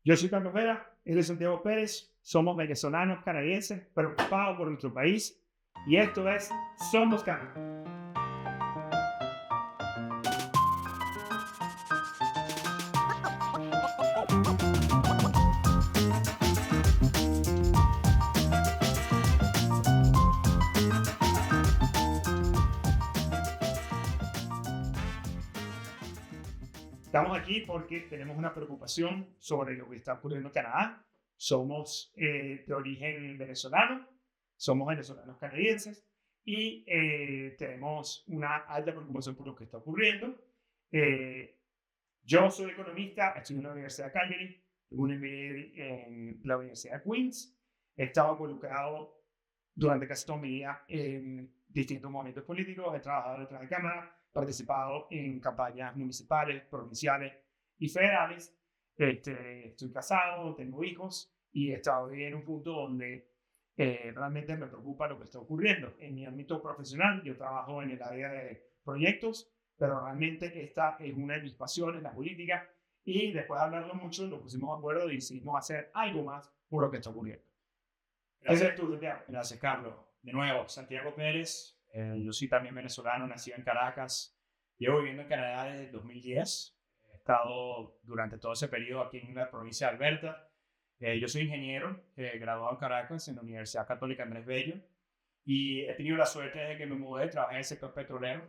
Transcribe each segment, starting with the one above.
Yo soy Carlos Vera, él es Santiago Pérez, somos venezolanos canadienses preocupados por nuestro país y esto es Somos Canadá. Estamos aquí porque tenemos una preocupación sobre lo que está ocurriendo en Canadá. Somos de origen venezolano, somos venezolanos canadienses y tenemos una alta preocupación por lo que está ocurriendo. Eh, yo soy economista, estudié en la Universidad de Calgary, tengo un MBA en la Universidad de Queens. He estado involucrado durante casi toda mi vida en distintos movimientos políticos, he trabajado detrás de cámara, participado en campañas municipales, provinciales y federales. Estoy casado, tengo hijos y he estado en un punto donde realmente me preocupa lo que está ocurriendo. En mi ámbito profesional, yo trabajo en el área de proyectos, pero realmente esta es una de mis pasiones, la política, y después de hablarlo mucho, nos pusimos de acuerdo y decidimos hacer algo más por lo que está ocurriendo. Ese Gracias, es tu idea. gracias, Carlos. De nuevo, Santiago Pérez. Yo soy también venezolano, nacido en Caracas. Llevo viviendo en Canadá desde el 2010. He estado durante todo ese periodo aquí en la provincia de Alberta. Yo soy ingeniero, graduado en Caracas en la Universidad Católica Andrés Bello. Y he tenido la suerte de que me mudé, trabajé en el sector petrolero.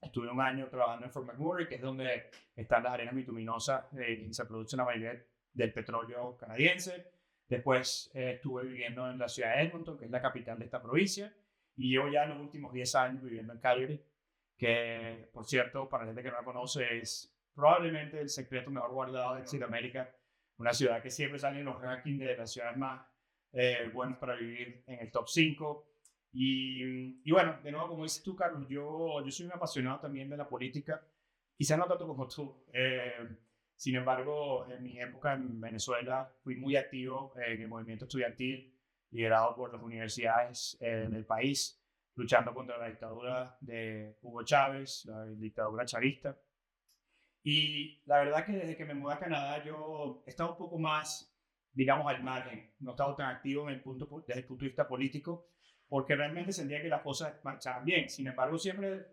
Estuve un año trabajando en Fort McMurray, que es donde están las arenas bituminosas y se produce la mayoría del petróleo canadiense. Después estuve viviendo en la ciudad de Edmonton, que es la capital de esta provincia, y llevo ya los últimos 10 años viviendo en Calgary, que, por cierto, para la gente que no la conoce, es probablemente el secreto mejor guardado de Sudamérica, una ciudad que siempre sale en los rankings de las ciudades más buenas para vivir en el top 5. Y bueno, de nuevo, como dices tú, Carlos, yo soy un apasionado también de la política, quizás no tanto como tú. Sin embargo, en mi época en Venezuela fui muy activo en el movimiento estudiantil liderado por las universidades del país, luchando contra la dictadura de Hugo Chávez, la dictadura chavista. Y la verdad que desde que me mudé a Canadá yo he estado un poco más, digamos, al margen. No he estado tan activo desde el punto de vista político, porque realmente sentía que las cosas marchaban bien. Sin embargo, siempre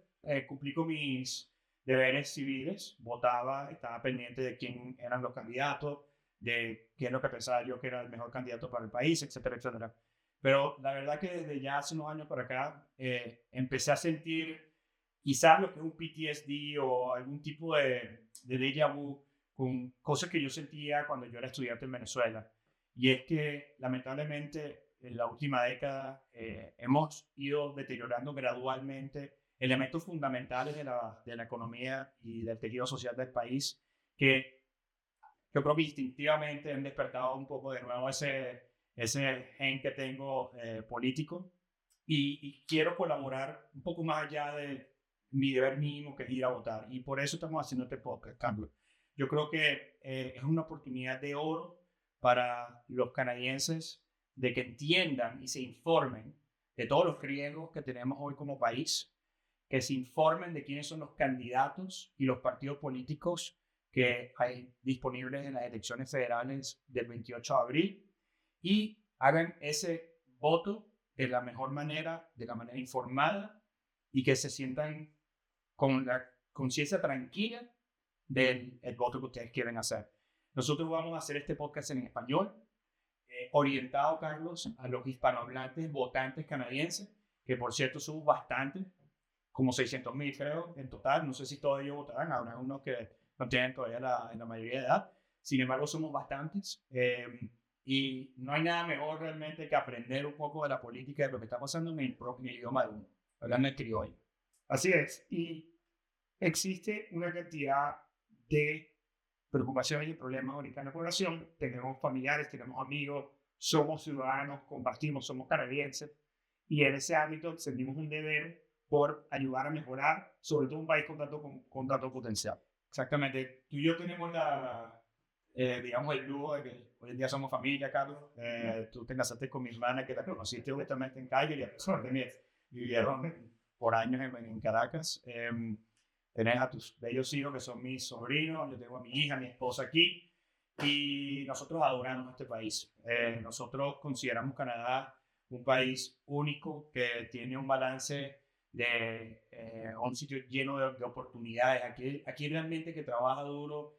cumplí con mis deberes civiles, votaba, estaba pendiente de quién eran los candidatos, de qué es lo que pensaba yo que era el mejor candidato para el país, etcétera, etcétera. Pero la verdad que desde ya hace unos años para acá empecé a sentir quizás lo que es un PTSD o algún tipo de déjà vu con cosas que yo sentía cuando yo era estudiante en Venezuela. Y es que lamentablemente en la última década hemos ido deteriorando gradualmente elementos fundamentales de la economía y del tejido social del país que yo creo que instintivamente han despertado un poco de nuevo ese gen que tengo político y quiero colaborar un poco más allá de mi deber mínimo que es ir a votar. Y por eso estamos haciendo este podcast, Carlos. Yo creo que es una oportunidad de oro para los canadienses de que entiendan y se informen de todos los riesgos que tenemos hoy como país, que se informen de quiénes son los candidatos y los partidos políticos que hay disponibles en las elecciones federales del 28 de abril y hagan ese voto de la mejor manera, de la manera informada y que se sientan con la conciencia tranquila del voto que ustedes quieren hacer. Nosotros vamos a hacer este podcast en español, orientado, Carlos, a los hispanohablantes votantes canadienses, que por cierto somos bastantes, como 600,000 creo en total. No sé si todos ellos votarán, habrá unos que no tienen todavía la mayoría de edad. Sin embargo, somos bastantes. Y no hay nada mejor realmente que aprender un poco de la política de lo que está pasando en el propio idioma de uno, hablando de criollo. Así es. Y existe una cantidad de preocupaciones y problemas ahorita en la población. Tenemos familiares, tenemos amigos, somos ciudadanos, compartimos, somos canadienses. Y en ese ámbito sentimos un deber por ayudar a mejorar, sobre todo un país con tanto potencial. Exactamente. Tú y yo tenemos digamos, el lujo de que hoy en día somos familia, Carlos. Tú te casaste con mi hermana, que la conociste justamente en Calgary, y a pesar de que vivieron por años en Caracas. Tenés a tus bellos hijos, que son mis sobrinos. Yo tengo a mi hija, mi esposa aquí. y nosotros adoramos este país. Nosotros consideramos Canadá un país único que tiene un balance de un sitio lleno de oportunidades. Aquí realmente que trabaja duro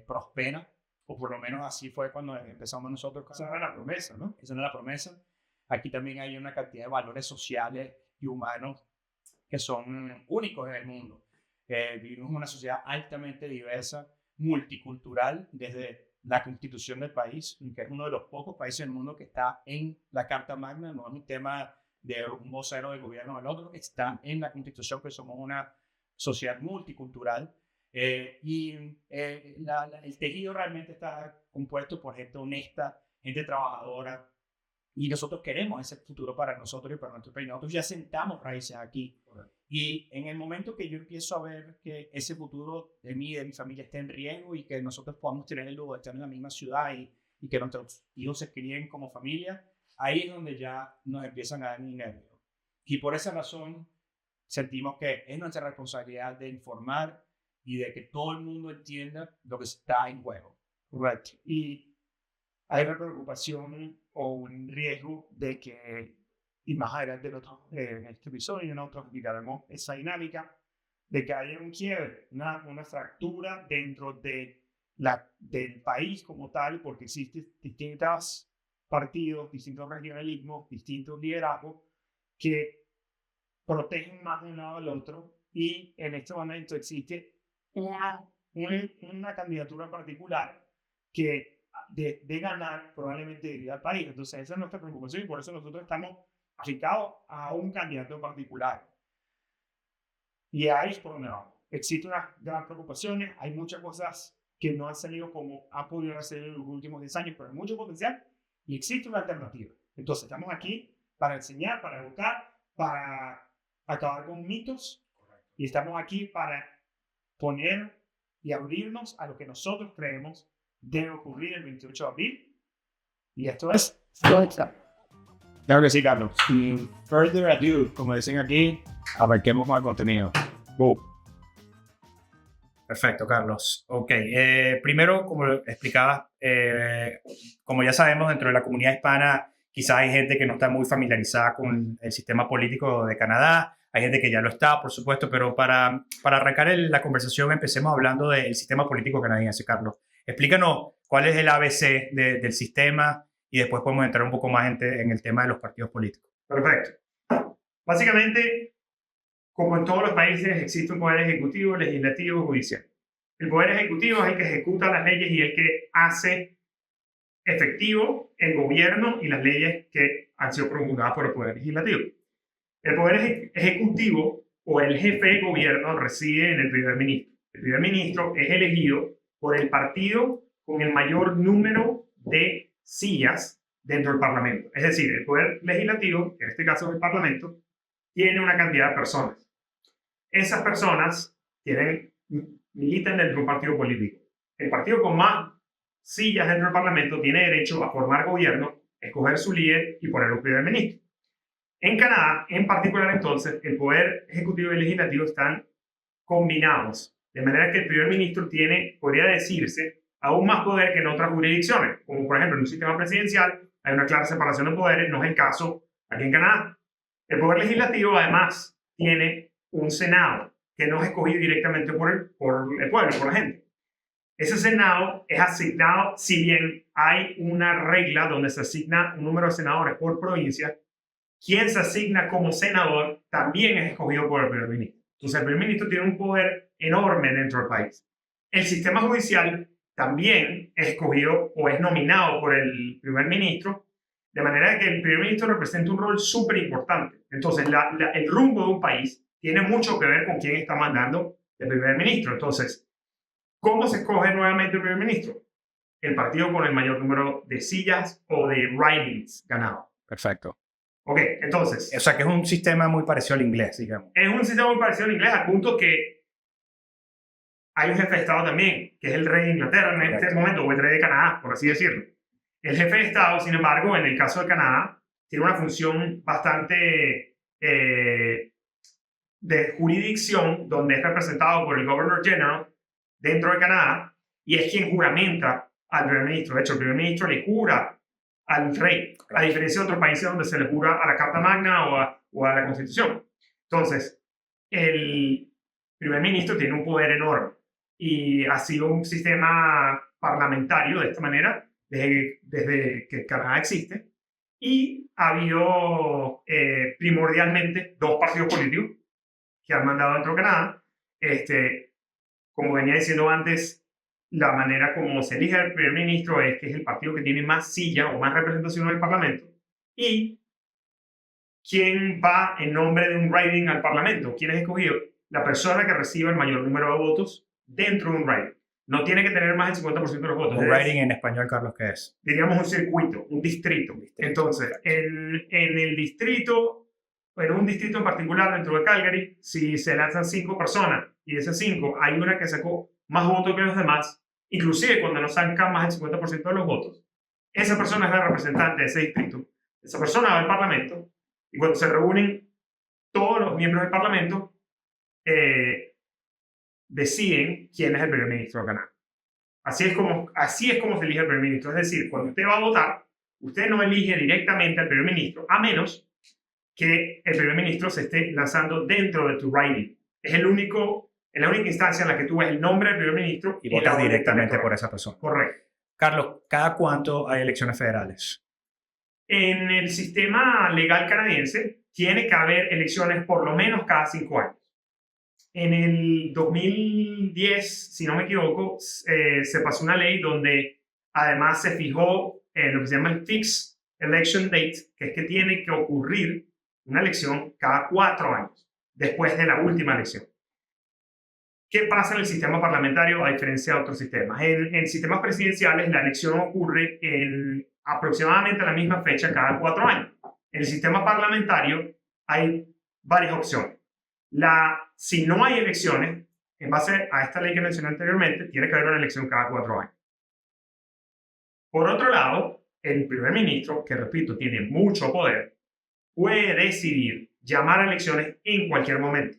prospera, o por lo menos así fue cuando empezamos nosotros. Esa era la promesa, ¿no? Esa era la promesa. Aquí también hay una cantidad de valores sociales y humanos que son únicos en el mundo. Vivimos en una sociedad altamente diversa, multicultural, desde la constitución del país, que es uno de los pocos países del mundo que está en la Carta Magna, no es un tema de un vocero del gobierno del otro, está en la constitución, que somos una sociedad multicultural. El tejido realmente está compuesto por gente honesta, gente trabajadora, y nosotros queremos ese futuro para nosotros y para nuestro país. Nosotros ya sentamos raíces aquí. Y en el momento que yo empiezo a ver que ese futuro de mí y de mi familia está en riesgo y que nosotros podamos tener el lujo de estar en la misma ciudad y que nuestros hijos se críen como familia, ahí es donde ya nos empiezan a dar nervios. Y por esa razón sentimos que es nuestra responsabilidad de informar y de que todo el mundo entienda lo que está en juego. Correcto. Y hay una preocupación o un riesgo de que, y más adelante en este episodio nosotros explicaremos esa dinámica, de que haya un quiebre, una fractura dentro del país como tal, porque existen distintos partidos, distintos regionalismos, distintos liderazgos que protegen más de un lado al otro, y en este momento existe una candidatura en particular que de ganar probablemente diría al país. Entonces esa es nuestra preocupación y por eso nosotros estamos aplicados a un candidato en particular. Y ahí es por donde vamos. Existen unas grandes preocupaciones, hay muchas cosas que no han salido como han podido hacer en los últimos 10 años, pero hay mucho potencial y existe una alternativa. Entonces estamos aquí para enseñar, para educar, para acabar con mitos, y estamos aquí para poner y abrirnos a lo que nosotros creemos debe ocurrir el 28 de abril. Y esto es... Claro que sí, Carlos. Sin further ado, como dicen aquí, abarquemos más contenido. Go. Perfecto, Carlos. Ok, primero, como explicaba, como ya sabemos, dentro de la comunidad hispana, quizás hay gente que no está muy familiarizada con el sistema político de Canadá, hay gente que ya lo está, por supuesto, pero para arrancar la conversación, empecemos hablando del sistema político canadiense, Carlos. Explícanos cuál es el ABC del sistema y después podemos entrar un poco más en el tema de los partidos políticos. Perfecto. Básicamente, como en todos los países, existe un poder ejecutivo, legislativo y judicial. El poder ejecutivo es el que ejecuta las leyes y el que hace efectivo el gobierno y las leyes que han sido promulgadas por el poder legislativo. El poder ejecutivo o el jefe de gobierno reside en el primer ministro. El primer ministro es elegido por el partido con el mayor número de sillas dentro del Parlamento. Es decir, el poder legislativo, en este caso el Parlamento, tiene una cantidad de personas. Esas personas militan dentro de un partido político. El partido con más sillas dentro del Parlamento tiene derecho a formar gobierno, escoger su líder y poner un primer ministro. En Canadá, en particular, entonces, el poder ejecutivo y legislativo están combinados, de manera que el primer ministro tiene, podría decirse, aún más poder que en otras jurisdicciones, como por ejemplo en un sistema presidencial hay una clara separación de poderes, no es el caso aquí en Canadá. El poder legislativo además tiene un Senado que no es escogido directamente por el pueblo, por la gente. Ese Senado es asignado, si bien hay una regla donde se asigna un número de senadores por provincia, quien se asigna como senador también es escogido por el primer ministro. Entonces el primer ministro tiene un poder enorme dentro del país. El sistema judicial también es escogido o es nominado por el primer ministro, de manera que el primer ministro representa un rol súper importante. Entonces el rumbo de un país tiene mucho que ver con quién está mandando el primer ministro. Entonces, ¿cómo se escoge nuevamente el primer ministro? El partido con el mayor número de sillas o de ridings ganado. Perfecto. Ok, entonces... O sea que es un sistema muy parecido al inglés, digamos. Es un sistema muy parecido al inglés, al punto que hay un jefe de Estado también, que es el rey de Inglaterra en este momento, o el rey de Canadá, por así decirlo. El jefe de Estado, sin embargo, en el caso de Canadá, tiene una función bastante de jurisdicción, donde es representado por el Governor General dentro de Canadá, y es quien juramenta al primer ministro. De hecho, el primer ministro le jura al rey, a diferencia de otros países donde se le jura a la Carta Magna o a la Constitución. Entonces, el primer ministro tiene un poder enorme y ha sido un sistema parlamentario de esta manera desde que Canadá existe, y ha habido primordialmente dos partidos políticos que han mandado dentro de Canadá. Como venía diciendo antes, la manera como se elige el primer ministro es que es el partido que tiene más silla o más representación en el Parlamento. ¿Y quién va en nombre de un riding al Parlamento? ¿Quién es escogido? La persona que reciba el mayor número de votos dentro de un riding. No tiene que tener más del 50% de los votos. Un riding en español, Carlos, ¿qué es? Diríamos un circuito, un distrito. Entonces, en el distrito, en un distrito en particular dentro de Calgary, si se lanzan 5 personas y de esas 5 hay una que sacó más votos que los demás, inclusive cuando no sacan más del 50% de los votos, esa persona es la representante de ese distrito. Esa persona va al Parlamento y cuando se reúnen todos los miembros del Parlamento, deciden quién es el primer ministro de Canadá. Así es como se elige el primer ministro. Es decir, cuando usted va a votar, usted no elige directamente al primer ministro, a menos que el primer ministro se esté lanzando dentro de tu riding. Es la única instancia en la que tú ves el nombre del primer ministro y votas directamente por esa persona. Correcto. Carlos, ¿cada cuánto hay elecciones federales? En el sistema legal canadiense tiene que haber elecciones por lo menos cada 5 años. En el 2010, si no me equivoco, se pasó una ley donde además se fijó lo que se llama el Fixed Election Date, que es que tiene que ocurrir una elección cada 4 años, después de la última elección. ¿Qué pasa en el sistema parlamentario a diferencia de otros sistemas? En sistemas presidenciales la elección ocurre en aproximadamente la misma fecha cada 4 años. En el sistema parlamentario hay varias opciones. Si no hay elecciones, en base a esta ley que mencioné anteriormente, tiene que haber una elección cada 4 años. Por otro lado, el primer ministro, que repito, tiene mucho poder, puede decidir llamar a elecciones en cualquier momento.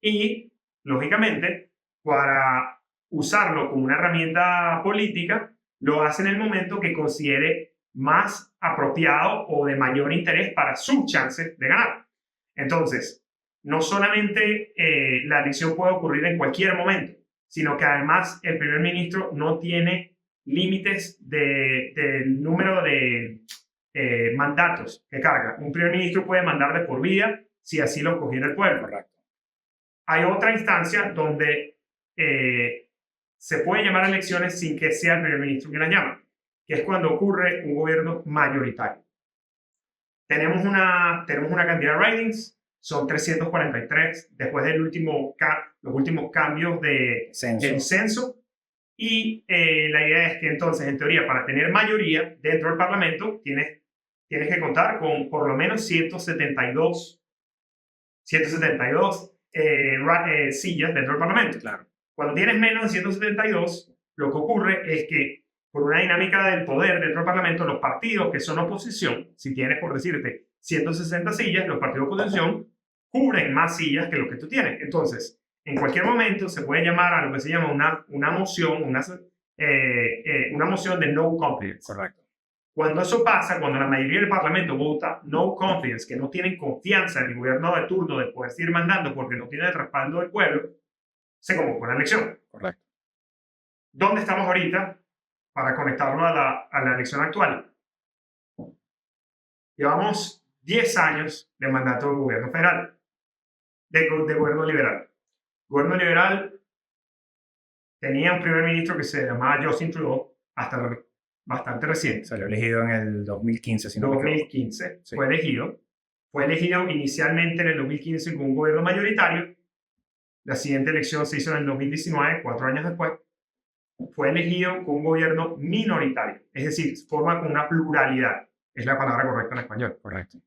Y, lógicamente, para usarlo como una herramienta política, lo hace en el momento que considere más apropiado o de mayor interés para sus chances de ganar. Entonces, no solamente la elección puede ocurrir en cualquier momento, sino que además el primer ministro no tiene límites del número de mandatos que carga. Un primer ministro puede mandar de por vida si así lo escogiera el pueblo. Correcto. Hay otra instancia donde se puede llamar a elecciones sin que sea el primer ministro quien las llama, que es cuando ocurre un gobierno mayoritario. Tenemos una cantidad de ridings. Son 343 después los últimos cambios del censo. Y la idea es que entonces, en teoría, para tener mayoría dentro del Parlamento, tienes que contar con por lo menos 172 sillas dentro del Parlamento. Claro. Cuando tienes menos de 172, lo que ocurre es que por una dinámica del poder dentro del Parlamento, los partidos que son oposición, si tienes, por decirte, 160 sillas, los partidos de oposición cubren más sillas que lo que tú tienes. Entonces, en cualquier momento se puede llamar a lo que se llama una moción de no confidence. Correcto. Cuando eso pasa, cuando la mayoría del Parlamento vota no confidence, que no tienen confianza en el gobierno de turno de poder seguir mandando porque no tiene el respaldo del pueblo, se convoca una elección. Correcto. ¿Dónde estamos ahorita para conectarlo a la elección actual? Llevamos 10 años de mandato del gobierno federal, de gobierno liberal. El gobierno liberal tenía un primer ministro que se llamaba Justin Trudeau hasta bastante reciente. Salió elegido en el 2015, si no me equivoco. 2015 Sí. fue elegido. Fue elegido inicialmente en el 2015 con un gobierno mayoritario. La siguiente elección se hizo en el 2019, 4 años después. Fue elegido con un gobierno minoritario, es decir, forma con una pluralidad. Es la palabra correcta en español. Correcto.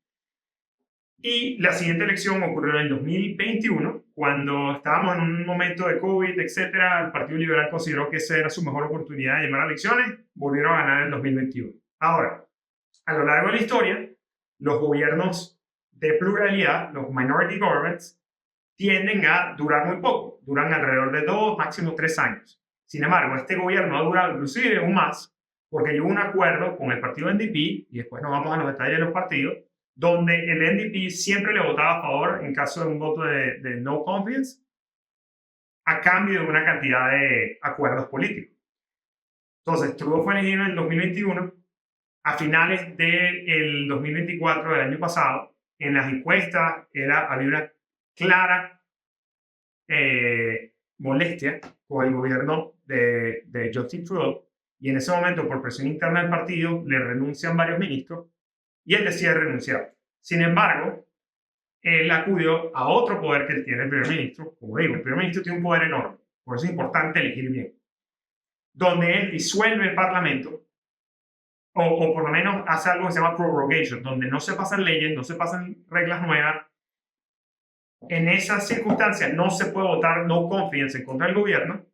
Y la siguiente elección ocurrió en el 2021, cuando estábamos en un momento de COVID, etcétera. El Partido Liberal consideró que esa era su mejor oportunidad de llamar a elecciones. Volvieron a ganar en el 2021. Ahora, a lo largo de la historia, los gobiernos de pluralidad, los minority governments, tienden a durar muy poco. Duran alrededor de 2, máximo 3 años. Sin embargo, este gobierno ha durado inclusive aún más, porque hubo un acuerdo con el partido NDP, y después nos vamos a los detalles de los partidos, donde el NDP siempre le votaba a favor en caso de un voto de no confidence, a cambio de una cantidad de acuerdos políticos. Entonces, Trudeau fue elegido en el 2021. A finales del 2024, del año pasado, en las encuestas había una clara molestia con el gobierno de Justin Trudeau, y en ese momento, por presión interna del partido, le renuncian varios ministros y él decide renunciar. Sin embargo, él acudió a otro poder que tiene el primer ministro. Como digo, el primer ministro tiene un poder enorme, por eso es importante elegir bien, donde él disuelve el parlamento, o por lo menos hace algo que se llama prorogation, donde no se pasan leyes, no se pasan reglas nuevas. En esas circunstancias no se puede votar no confidence en contra del gobierno,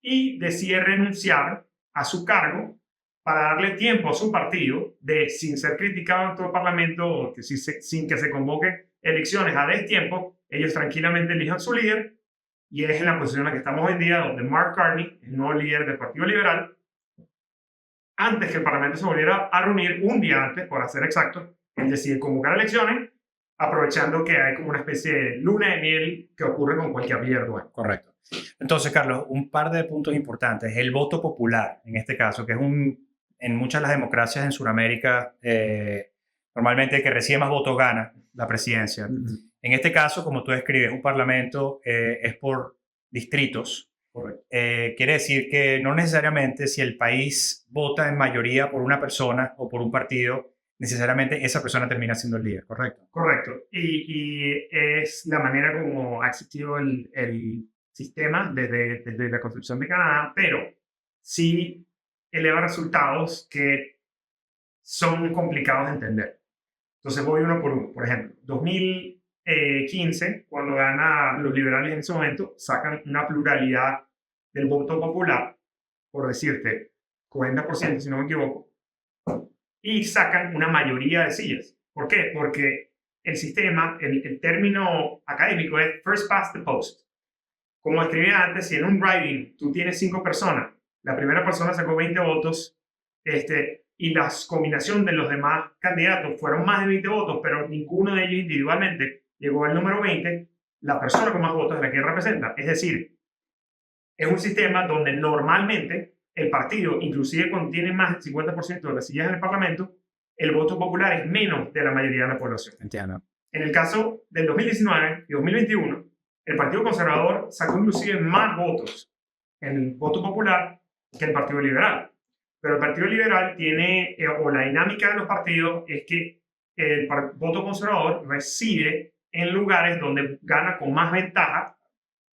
y decide renunciar a su cargo para darle tiempo a su partido de, sin ser criticado en todo el parlamento, o que sin que se convoquen elecciones a destiempo, ellos tranquilamente elijan su líder, y es en la posición en la que estamos hoy en día, donde Mark Carney, el nuevo líder del Partido Liberal, antes que el parlamento se volviera a reunir, un día antes, para ser exacto, él decide convocar elecciones, aprovechando que hay como una especie de luna de miel que ocurre con cualquier líder nuevo. Correcto. Entonces, Carlos, un par de puntos importantes. El voto popular, en este caso, que es en muchas de las democracias en Sudamérica, normalmente el que recibe más votos gana la presidencia. En este caso, como tú describes, un parlamento es por distritos. Correcto. Quiere decir que no necesariamente si el país vota en mayoría por una persona o por un partido, necesariamente esa persona termina siendo el líder, ¿correcto? Correcto. Y es la manera como ha existido el sistema desde la Constitución de Canadá, pero sí eleva resultados que son complicados de entender. Entonces voy uno por uno. Por ejemplo, 2015, cuando ganan los liberales en ese momento, sacan una pluralidad del voto popular, por decirte, 40%, si no me equivoco, y sacan una mayoría de sillas. ¿Por qué? Porque el sistema, el término académico es first past the post. Como escribía antes, si en un riding tú tienes 5 personas, la primera persona sacó 20 votos, y la combinación de los demás candidatos fueron más de 20 votos, pero ninguno de ellos individualmente llegó al número 20, la persona con más votos es la que representa. Es decir, es un sistema donde normalmente el partido, inclusive cuando tiene más del 50% de las sillas en el Parlamento, el voto popular es menos de la mayoría de la población. Entiendo. En el caso del 2019 y 2021, el Partido Conservador sacó inclusive más votos en el voto popular que el Partido Liberal. Pero el Partido Liberal tiene, o la dinámica de los partidos es que el voto conservador reside en lugares donde gana con más ventaja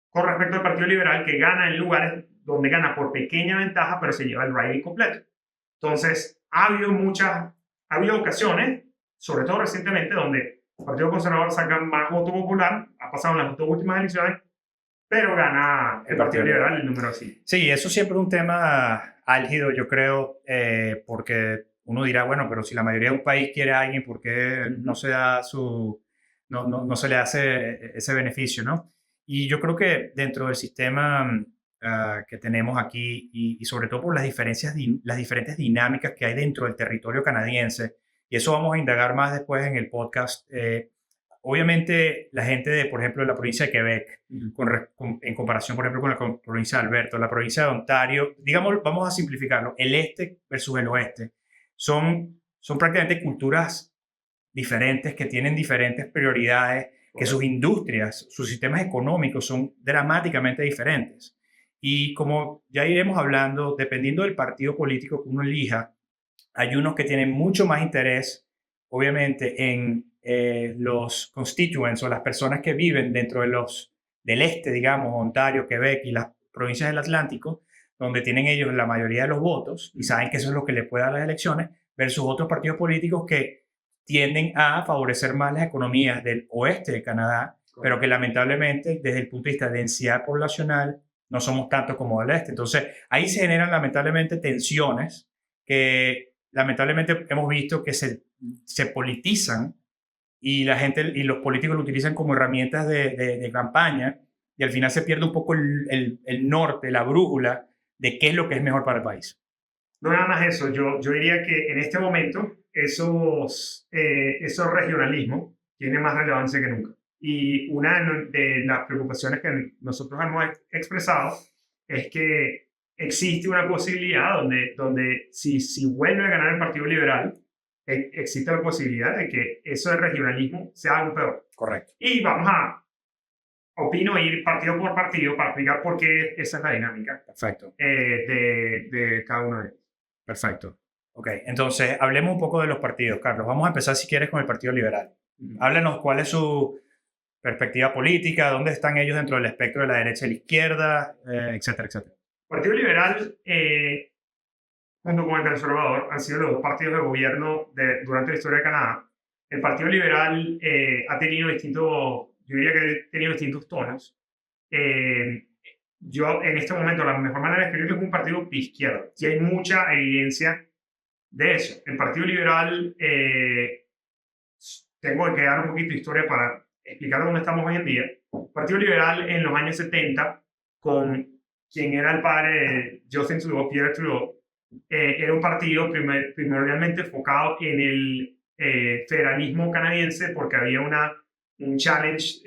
con respecto al Partido Liberal, que gana en lugares donde gana por pequeña ventaja, pero se lleva el riding completo. Entonces, ha habido ocasiones, sobre todo recientemente, donde el Partido Conservador saca más voto popular, ha pasado en las dos últimas elecciones, pero gana el Partido Liberal el número así. Sí, eso siempre es un tema álgido, yo creo, porque uno dirá, bueno, pero si la mayoría de un país quiere a alguien, ¿por qué no se da no se le hace ese beneficio, ¿no? Y yo creo que dentro del sistema que tenemos aquí, y sobre todo por las diferentes dinámicas que hay dentro del territorio canadiense, y eso vamos a indagar más después en el podcast. Obviamente, la gente de, por ejemplo, de la provincia de Quebec, en comparación, por ejemplo, con la provincia de Alberta, la provincia de Ontario, digamos, vamos a simplificarlo, el este versus el oeste, son prácticamente culturas diferentes que tienen diferentes prioridades, que sus industrias, sus sistemas económicos son dramáticamente diferentes. Y como ya iremos hablando, dependiendo del partido político que uno elija, hay unos que tienen mucho más interés, obviamente, en los constituents o las personas que viven dentro del este, digamos, Ontario, Quebec y las provincias del Atlántico, donde tienen ellos la mayoría de los votos y saben que eso es lo que les puede dar las elecciones, versus otros partidos políticos que tienden a favorecer más las economías del oeste de Canadá, pero que lamentablemente desde el punto de vista de densidad poblacional no somos tanto como el este. Entonces ahí se generan lamentablemente tensiones que lamentablemente hemos visto que se politizan y la gente y los políticos lo utilizan como herramientas de campaña, y al final se pierde un poco el norte, la brújula de qué es lo que es mejor para el país. No nada más eso, yo diría que en este momento esos regionalismos tienen más relevancia que nunca. Y una de las preocupaciones que nosotros hemos expresado es que existe una posibilidad donde si vuelve a ganar el Partido Liberal, existe la posibilidad de que eso del regionalismo sea aún peor. Correcto. Y vamos a, opino, ir partido por partido para explicar por qué esa es la dinámica. Perfecto. De cada uno de ellos. Perfecto. Ok, entonces hablemos un poco de los partidos, Carlos. Vamos a empezar, si quieres, con el Partido Liberal. Háblanos cuál es su perspectiva política, dónde están ellos dentro del espectro de la derecha y la izquierda, etcétera, etcétera. El Partido Liberal, junto con el Conservador, han sido los dos partidos de gobierno durante la historia de Canadá. El Partido Liberal ha tenido yo diría que ha tenido distintos tonos. Yo, en este momento, la mejor manera de escribirlo es un partido de izquierda. Y hay mucha evidencia de eso. El Partido Liberal, tengo que dar un poquito de historia para explicar dónde estamos hoy en día. El Partido Liberal en los años 70, con quien era el padre de Justin Trudeau, Pierre Trudeau, era un partido primordialmente enfocado en el federalismo canadiense, porque había un challenge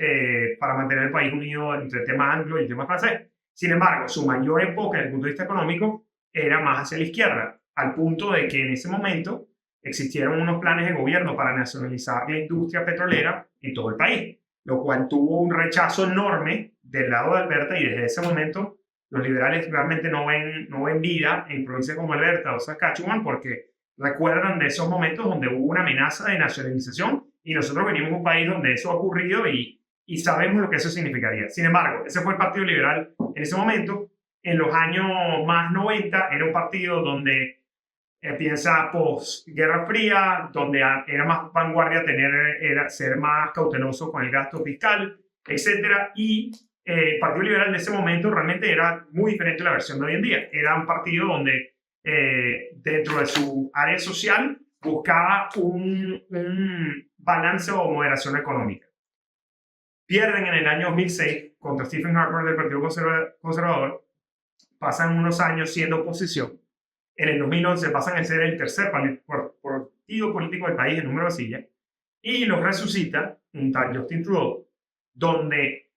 para mantener el país unido entre el tema anglo y el tema francés. Sin embargo, su mayor enfoque desde el punto de vista económico era más hacia la izquierda, al punto de que en ese momento existieron unos planes de gobierno para nacionalizar la industria petrolera en todo el país, lo cual tuvo un rechazo enorme del lado de Alberta, y desde ese momento los liberales realmente no ven vida en provincias como Alberta o Saskatchewan, porque recuerdan de esos momentos donde hubo una amenaza de nacionalización, y nosotros venimos de un país donde eso ha ocurrido y sabemos lo que eso significaría. Sin embargo, ese fue el Partido Liberal en ese momento. En los años más 90 era un partido donde piensa post-Guerra Fría, donde era más vanguardia ser más cauteloso con el gasto fiscal, etc. Y el Partido Liberal de ese momento realmente era muy diferente a la versión de hoy en día. Era un partido donde dentro de su área social buscaba un balance o moderación económica. Pierden en el año 2006 contra Stephen Harper del Partido Conservador, pasan unos años siendo oposición. En el 2011 pasan a ser el tercer partido político del país en número de sillas, y los resucita un tal Justin Trudeau, donde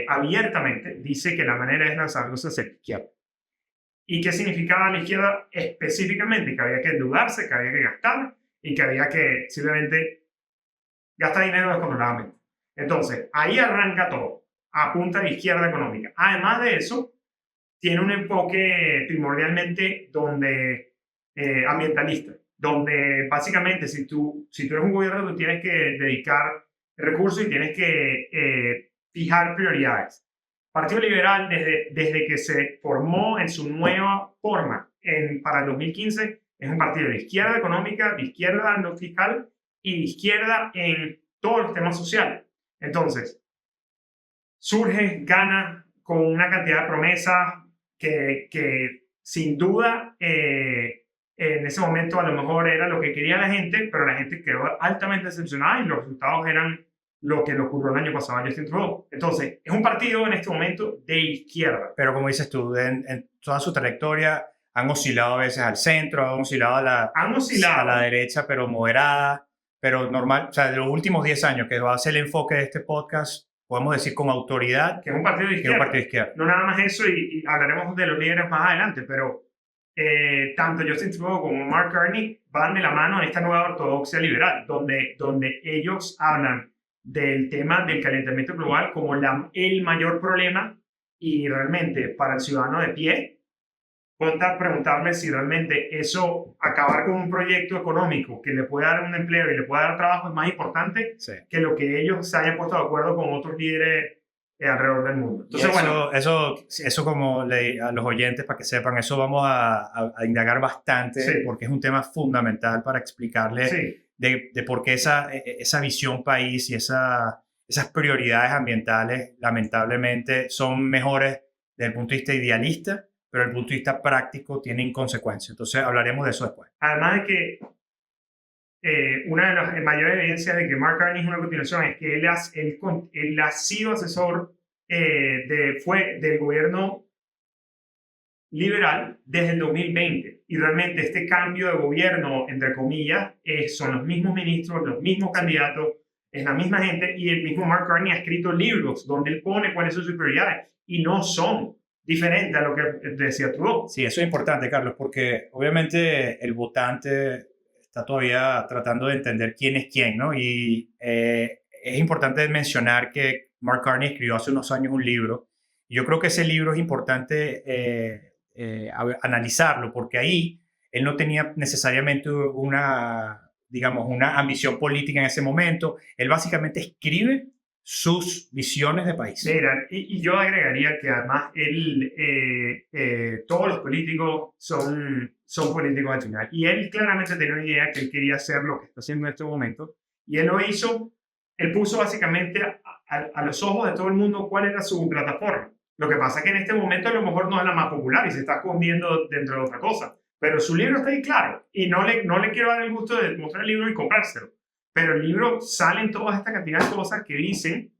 abiertamente dice que la manera es lanzarlos hacia la izquierda. ¿Y qué significaba la izquierda específicamente? Que había que endeudarse, que había que gastar y que había que simplemente gastar dinero descontroladamente. Entonces, ahí arranca todo, a punta de izquierda económica. Además de eso, tiene un enfoque primordialmente ambientalista, donde básicamente si tú eres un gobierno, tú tienes que dedicar recursos y tienes que fijar prioridades. Partido Liberal, desde que se formó en su nueva forma para el 2015, es un partido de izquierda económica, de izquierda en lo fiscal y de izquierda en todos los temas sociales. Entonces, surge, gana con una cantidad de promesas que sin duda en ese momento a lo mejor era lo que quería la gente, pero la gente quedó altamente decepcionada y los resultados eran lo que le ocurrió el año pasado a Justin Trudeau. Entonces, es un partido en este momento de izquierda. Pero como dices tú, en toda su trayectoria han oscilado a veces al centro, han oscilado a la derecha, pero moderada, pero normal. O sea, de los últimos 10 años, que va a ser el enfoque de este podcast, podemos decir con autoridad que es un partido de izquierda. No nada más eso, y hablaremos de los líderes más adelante, pero tanto Justin Trudeau como Mark Carney van de la mano en esta nueva ortodoxia liberal, donde ellos hablan del tema del calentamiento global como el mayor problema, y realmente para el ciudadano de pie, cuenta preguntarme si realmente eso, acabar con un proyecto económico que le puede dar un empleo y le puede dar trabajo, es más importante que lo que ellos se hayan puesto de acuerdo con otros líderes alrededor del mundo. Entonces, bueno, eso como a los oyentes, para que sepan, eso vamos a indagar bastante, porque es un tema fundamental para explicarles de por qué esa visión país y esas prioridades ambientales lamentablemente son mejores desde el punto de vista idealista, pero desde el punto de vista práctico tienen consecuencias. Entonces hablaremos de eso después. Además de que una de las mayores evidencias de que Mark Carney es una continuación es que él ha sido asesor del gobierno liberal desde el 2020 y realmente este cambio de gobierno, entre comillas, son los mismos ministros, los mismos candidatos, es la misma gente y el mismo Mark Carney ha escrito libros donde él pone cuáles son sus prioridades y no son diferentes a lo que decía Trudeau. Sí, eso es importante, Carlos, porque obviamente el votante está todavía tratando de entender quién es quién, ¿no? Y es importante mencionar que Mark Carney escribió hace unos años un libro y yo creo que ese libro es importante analizarlo porque ahí él no tenía necesariamente digamos, una ambición política en ese momento. Él básicamente escribe sus visiones de país. Mira, y yo agregaría que además todos los políticos son políticos al final. Y él claramente tenía una idea que él quería hacer lo que está haciendo en este momento. Y él lo hizo, él puso básicamente a los ojos de todo el mundo cuál era su plataforma. Lo que pasa es que en este momento a lo mejor no es la más popular y se está escondiendo dentro de otra cosa. Pero su libro está ahí claro. Y no le quiero dar el gusto de mostrar el libro y comprárselo. Pero el libro salen toda esta cantidad de cosas que dicen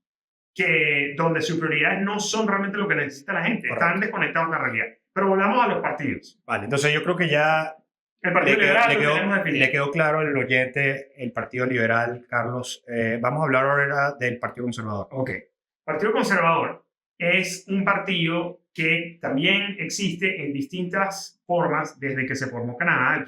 que donde sus prioridades no son realmente lo que necesita la gente. Correcto. Están desconectados de la realidad. Pero volvamos a los partidos. Vale, entonces yo creo que ya El Partido Liberal lo tenemos definido. le quedó claro al oyente el Partido Liberal, Carlos. Vamos a hablar ahora del Partido Conservador. Ok. Partido Conservador es un partido que también existe en distintas formas desde que se formó Canadá.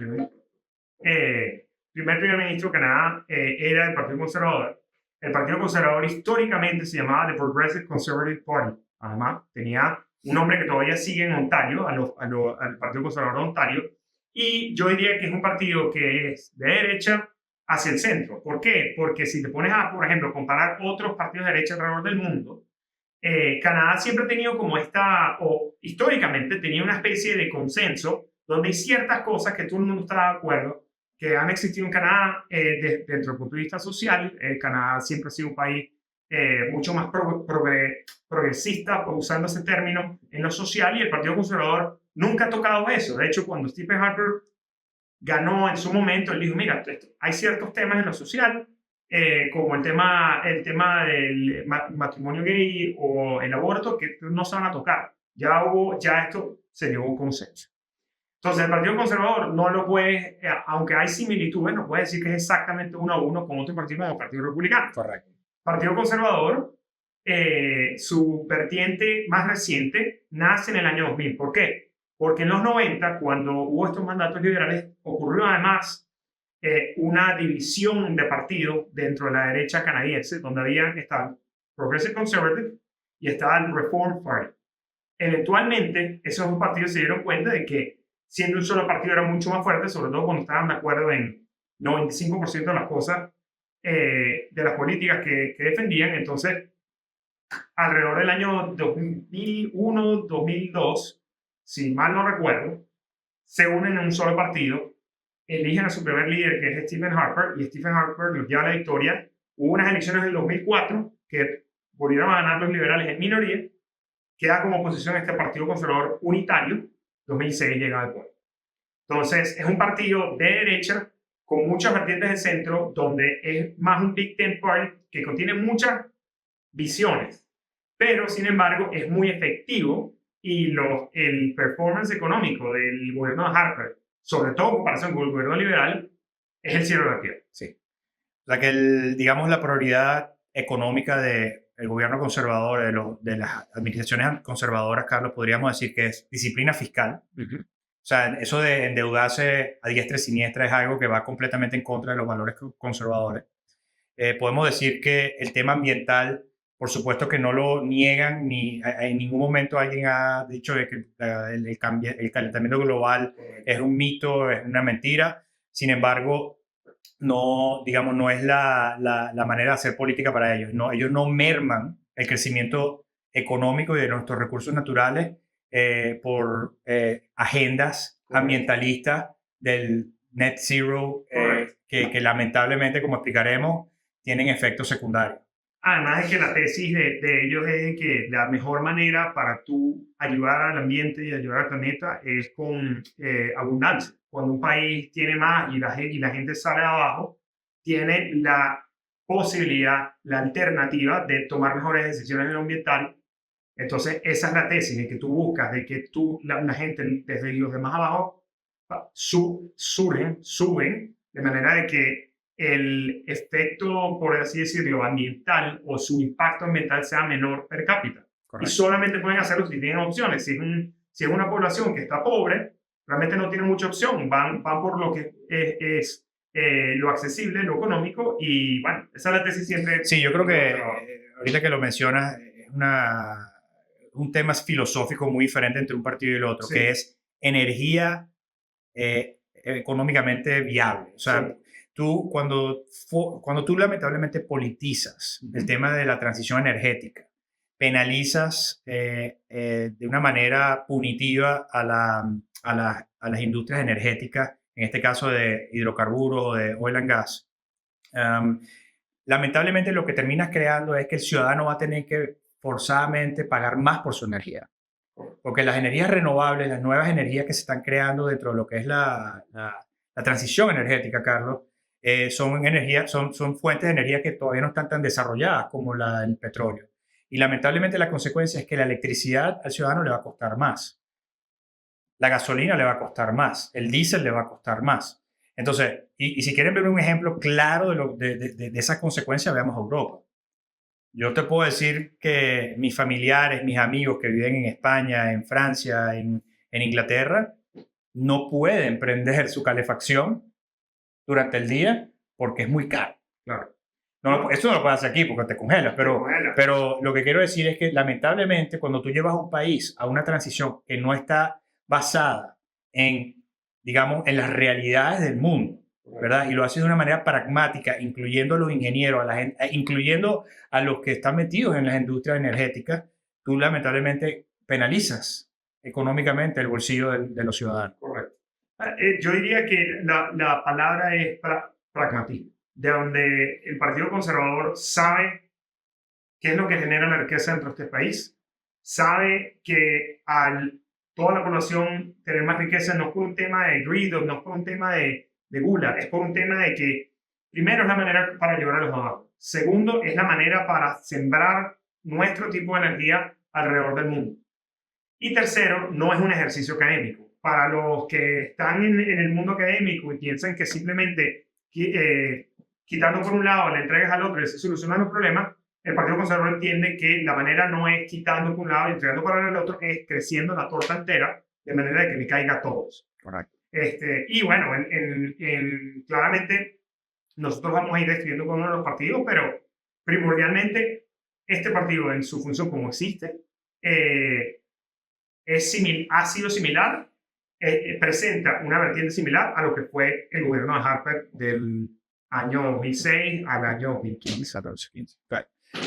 El primer ministro de Canadá era del Partido Conservador. El Partido Conservador históricamente se llamaba The Progressive Conservative Party. Además, tenía un nombre que todavía sigue en Ontario, al Partido Conservador de Ontario. Y yo diría que es un partido que es de derecha hacia el centro. ¿Por qué? Porque si te pones a, por ejemplo, comparar otros partidos de derecha alrededor del mundo, Canadá siempre ha tenido como o históricamente tenía una especie de consenso donde hay ciertas cosas que todo el mundo está de acuerdo, que han existido en Canadá dentro del punto de vista social. Canadá siempre ha sido un país mucho más progresista, usando ese término, en lo social, y el Partido Conservador nunca ha tocado eso. De hecho, cuando Stephen Harper ganó en su momento, él dijo, mira, hay ciertos temas en lo social, como el tema del matrimonio gay o el aborto, que no se van a tocar. Ya esto se llevó a un consenso. Entonces, el Partido Conservador no lo puede, aunque hay similitudes, no puede decir que es exactamente uno a uno con otro partido como el Partido Republicano. Correcto. Partido Conservador, su vertiente más reciente, nace en el año 2000. ¿Por qué? Porque en los 90, cuando hubo estos mandatos liberales, ocurrió además una división de partidos dentro de la derecha canadiense, donde estaba el Progressive Conservative y estaba el Reform Party. Eventualmente, esos dos partidos se dieron cuenta de que siendo un solo partido era mucho más fuerte, sobre todo cuando estaban de acuerdo en 95% de las cosas, de las políticas que defendían. Entonces, alrededor del año 2001-2002, si mal no recuerdo, se unen en un solo partido, eligen a su primer líder, que es Stephen Harper, y Stephen Harper los lleva a la victoria. Hubo unas elecciones en 2004 que volvieron a ganar los liberales en minoría, queda como oposición a este partido conservador unitario. 2006 llega al poder. Entonces, es un partido de derecha con muchas vertientes de centro, donde es más un Big Tent Party que contiene muchas visiones, pero sin embargo es muy efectivo, y el performance económico del gobierno de Harper, sobre todo en comparación con el gobierno liberal, es el cielo de la tierra. Sí. O sea que, digamos, la prioridad económica del gobierno conservador, de las administraciones conservadoras, Carlos, podríamos decir que es disciplina fiscal. O sea, eso de endeudarse a diestra y siniestra es algo que va completamente en contra de los valores conservadores. Podemos decir que el tema ambiental, por supuesto que no lo niegan, ni en ningún momento alguien ha dicho de que el calentamiento global es un mito, es una mentira. Sin embargo, no, digamos, no es la manera de hacer política para ellos. No, ellos no merman el crecimiento económico y de nuestros recursos naturales por agendas ambientalistas del net zero que lamentablemente, como explicaremos, tienen efectos secundarios. Además es que la tesis de ellos es que la mejor manera para tú ayudar al ambiente y ayudar al planeta es con abundancia. Cuando un país tiene más y la gente sale de abajo, tiene la posibilidad, la alternativa de tomar mejores decisiones en lo ambiental Entonces, esa es la tesis de que tú buscas, de que la gente desde los de más abajo suben, de manera de que el efecto, por así decirlo, ambiental o su impacto ambiental sea menor per cápita. Correcto. Y solamente pueden hacerlo si tienen opciones. Si es una población que está pobre, realmente no tiene mucha opción. Van por lo que es lo accesible, lo económico, y bueno, esa es la tesis siempre. Sí, yo creo que ahorita que lo mencionas, es un tema filosófico muy diferente entre un partido y el otro, Sí. que es energía económicamente viable. O sea, Sí. tú cuando tú lamentablemente politizas el tema de la transición energética, penalizas de una manera punitiva a las industrias energéticas, en este caso de hidrocarburos o de oil and gas. Lamentablemente lo que terminas creando es que el ciudadano va a tener que forzadamente pagar más por su energía. Porque las energías renovables, las nuevas energías que se están creando dentro de lo que es la transición energética, Carlos, son fuentes de energía que todavía no están tan desarrolladas como el petróleo. Y lamentablemente la consecuencia es que la electricidad al ciudadano le va a costar más. La gasolina le va a costar más. El diésel le va a costar más. Entonces, y si quieren ver un ejemplo claro de esas consecuencias, veamos a Europa. Yo te puedo decir que mis familiares, mis amigos que viven en España, en Francia, en Inglaterra, no pueden prender su calefacción durante el día porque es muy caro. Claro. No, eso no lo puedes hacer aquí porque te congelas, pero lo que quiero decir es que lamentablemente cuando tú llevas a un país a una transición que no está basada en, digamos, en las realidades del mundo, ¿verdad? Y lo haces de una manera pragmática, incluyendo a los ingenieros, incluyendo a los que están metidos en las industrias energéticas, tú lamentablemente penalizas económicamente el bolsillo de los ciudadanos. Correcto. Yo diría que la palabra es pragmatismo, de donde el Partido Conservador sabe qué es lo que genera la riqueza dentro de este país, sabe que al toda la población tener más riqueza no es por un tema de greed, no es por un tema de gula, es por un tema de que, primero, es la manera para ayudar a los demás. Segundo, es la manera para sembrar nuestro tipo de energía alrededor del mundo. Y tercero, no es un ejercicio académico. Para los que están en el mundo académico y piensan que simplemente quitando por un lado le entregas al otro y se solucionan los problemas, el Partido Conservador entiende que la manera no es quitando por un lado y entregando para el otro, es creciendo la torta entera de manera de que le caiga a todos. Correcto. Y bueno, claramente nosotros vamos a ir describiendo con uno de los partidos, pero primordialmente este partido en su función como existe ha sido similar, presenta una vertiente similar a lo que fue el gobierno de Harper del año 2006 al año 2015. 14, 15.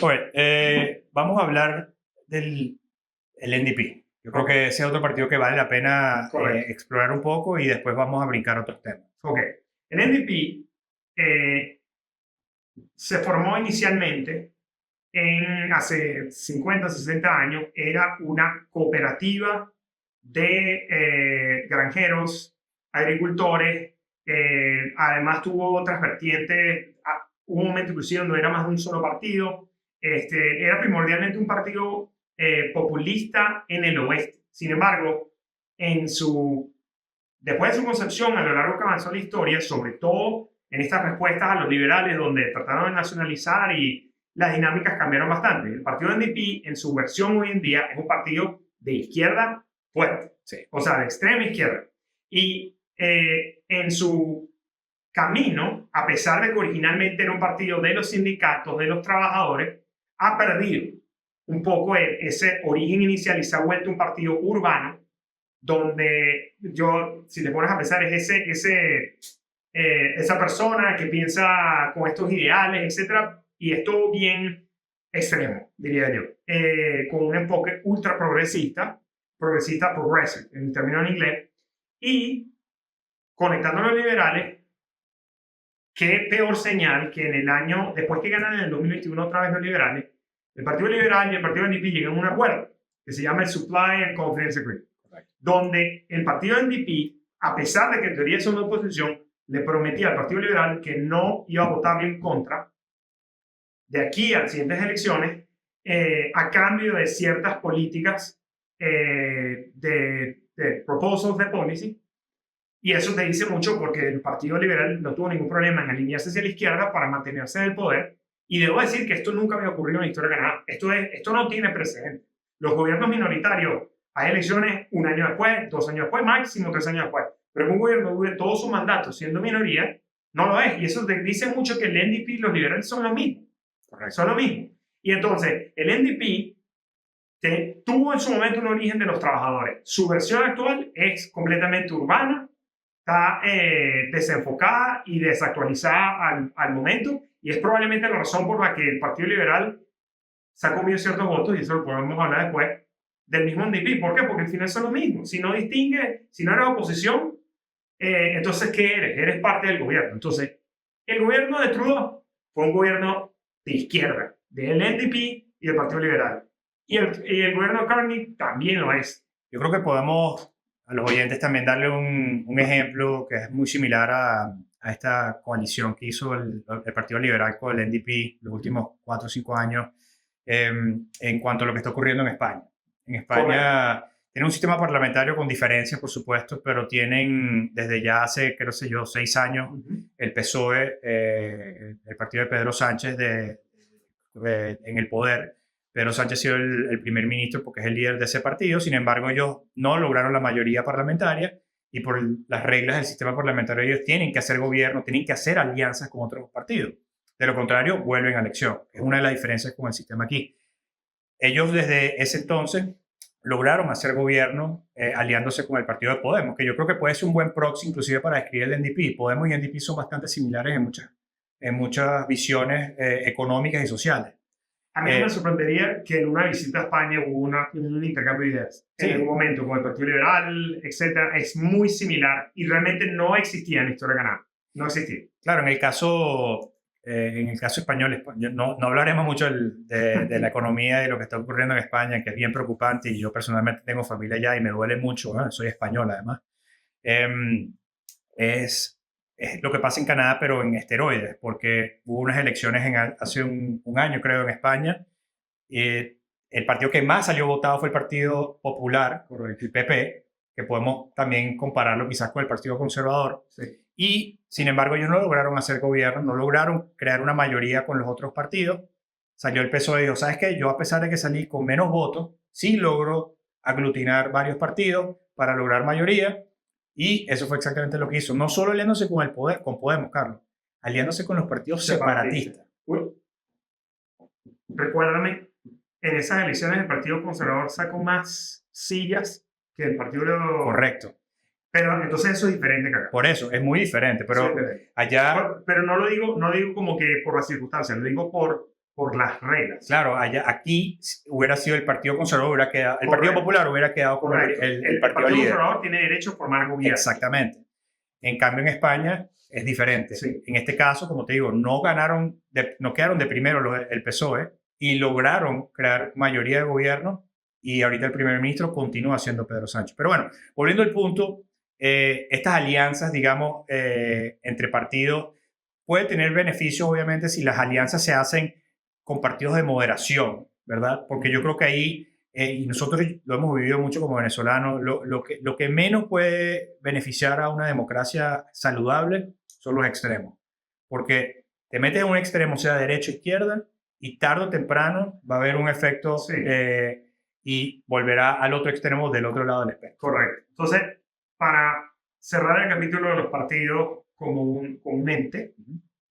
Okay. Vamos a hablar del NDP. Yo creo que ese es otro partido que vale la pena explorar un poco y después vamos a brincar otros temas. Ok. El NDP se formó inicialmente hace 50, 60 años. Era una cooperativa de granjeros, agricultores. Además tuvo otras vertientes. Hubo un momento inclusive donde era más de un solo partido. Era primordialmente un partido populista en el oeste. Sin embargo, después de su concepción, a lo largo que avanzó la historia, sobre todo en estas respuestas a los liberales, donde trataron de nacionalizar y las dinámicas cambiaron bastante. El partido NDP, en su versión hoy en día, es un partido de izquierda fuerte, sí. O sea, de extrema izquierda. Y en su camino, a pesar de que originalmente era un partido de los sindicatos, de los trabajadores, ha perdido un poco ese origen inicial y se ha vuelto un partido urbano, donde si le pones a pensar, es esa persona que piensa con estos ideales, etc. Y es todo bien extremo, diría yo, con un enfoque ultra progresista progressive, en términos en inglés, y conectando a los liberales. Qué peor señal que en el año, después que ganan en el 2021 otra vez los liberales, el Partido Liberal y el Partido NDP llegan a un acuerdo que se llama el Supply and Confidence Agreement, donde el Partido NDP, a pesar de que en teoría son de oposición, le prometía al Partido Liberal que no iba a votarle en contra de aquí a las siguientes elecciones a cambio de ciertas políticas de proposals de policy. Y eso te dice mucho porque el Partido Liberal no tuvo ningún problema en alinearse hacia la izquierda para mantenerse en el poder. Y debo decir que esto nunca había ocurrido en la historia de Canadá. Esto no tiene precedente. Los gobiernos minoritarios, hay elecciones un año después, 2 años después, máximo 3 años después. Pero que un gobierno dure todo su mandato siendo minoría, no lo es. Y eso te dice mucho que el NDP y los liberales son lo mismo. Son lo mismo. Y entonces, el NDP tuvo en su momento un origen de los trabajadores. Su versión actual es completamente urbana, está desenfocada y desactualizada al momento, y es probablemente la razón por la que el Partido Liberal se ha comido ciertos votos, y eso lo podemos hablar después, del mismo NDP. ¿Por qué? Porque al final son lo mismo. Si no distingue, si no eres oposición, entonces, ¿qué eres? Eres parte del gobierno. Entonces, el gobierno de Trudeau fue un gobierno de izquierda, del NDP y del Partido Liberal. Y el gobierno de Carney también lo es. Yo creo que podemos a los oyentes también darle un ejemplo que es muy similar a esta coalición que hizo el Partido Liberal con el NDP los últimos 4 o 5 años en cuanto a lo que está ocurriendo en España. En España tienen un sistema parlamentario con diferencias, por supuesto, pero tienen desde ya hace, creo yo, 6 años, el PSOE, el partido de Pedro Sánchez en el poder. Pedro Sánchez ha sido el primer ministro porque es el líder de ese partido. Sin embargo, ellos no lograron la mayoría parlamentaria y por las reglas del sistema parlamentario ellos tienen que hacer gobierno, tienen que hacer alianzas con otros partidos. De lo contrario, vuelven a elección. Es una de las diferencias con el sistema aquí. Ellos desde ese entonces lograron hacer gobierno aliándose con el partido de Podemos, que yo creo que puede ser un buen proxy inclusive para describir el NDP. Podemos y NDP son bastante similares en muchas visiones económicas y sociales. A mí me sorprendería que en una visita a España hubo un intercambio de ideas. Sí. En algún momento con el Partido Liberal, etcétera, es muy similar y realmente no existía en la historia de Canadá. No existía. Claro, en el caso español, no hablaremos mucho de la economía y de lo que está ocurriendo en España, que es bien preocupante y yo personalmente tengo familia allá y me duele mucho, soy español además. Es lo que pasa en Canadá, pero en esteroides, porque hubo unas elecciones hace un año, creo, en España. El partido que más salió votado fue el Partido Popular, el PP, que podemos también compararlo quizás con el Partido Conservador. Sí. Y, sin embargo, ellos no lograron hacer gobierno, no lograron crear una mayoría con los otros partidos. Salió el PSOE y dijo, ¿sabes qué? Yo, a pesar de que salí con menos votos, sí logro aglutinar varios partidos para lograr mayoría. Y eso fue exactamente lo que hizo. No solo aliándose con con Podemos, Carlos, aliándose con los partidos separatistas. Recuérdame, en esas elecciones el Partido Conservador sacó más sillas que el Partido... Correcto. Pero entonces eso es diferente que acá. Por eso, es muy diferente. Pero allá... Pero no lo digo como que por las circunstancias, lo digo por las reglas. Claro, aquí hubiera sido el Partido Conservador, el Partido Popular hubiera quedado como el partido Partido líder. Conservador tiene derecho a formar gobierno. Exactamente. En cambio, en España es diferente. Sí. En este caso, como te digo, no quedaron de primero el PSOE y lograron crear mayoría de gobierno y ahorita el primer ministro continúa siendo Pedro Sánchez. Pero bueno, volviendo al punto, estas alianzas, digamos, entre partidos pueden tener beneficios, obviamente, si las alianzas se hacen con partidos de moderación, ¿verdad? Porque yo creo que ahí, y nosotros lo hemos vivido mucho como venezolanos, lo que menos puede beneficiar a una democracia saludable son los extremos. Porque te metes en un extremo, sea derecha o izquierda, y tarde o temprano va a haber un efecto y volverá al otro extremo del otro lado del espectro. Correcto. Entonces, para cerrar el capítulo de los partidos como un ente,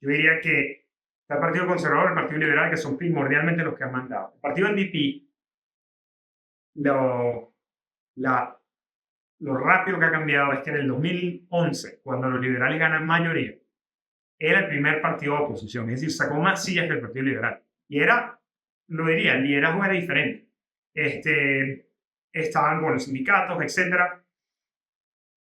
yo diría que el Partido Conservador y el Partido Liberal, que son primordialmente los que han mandado. El Partido NDP, lo rápido que ha cambiado es que en el 2011, cuando los liberales ganan mayoría, era el primer partido de oposición, es decir, sacó más sillas que el Partido Liberal. Y lo diría, el liderazgo era diferente. Estaban con los sindicatos, etcétera.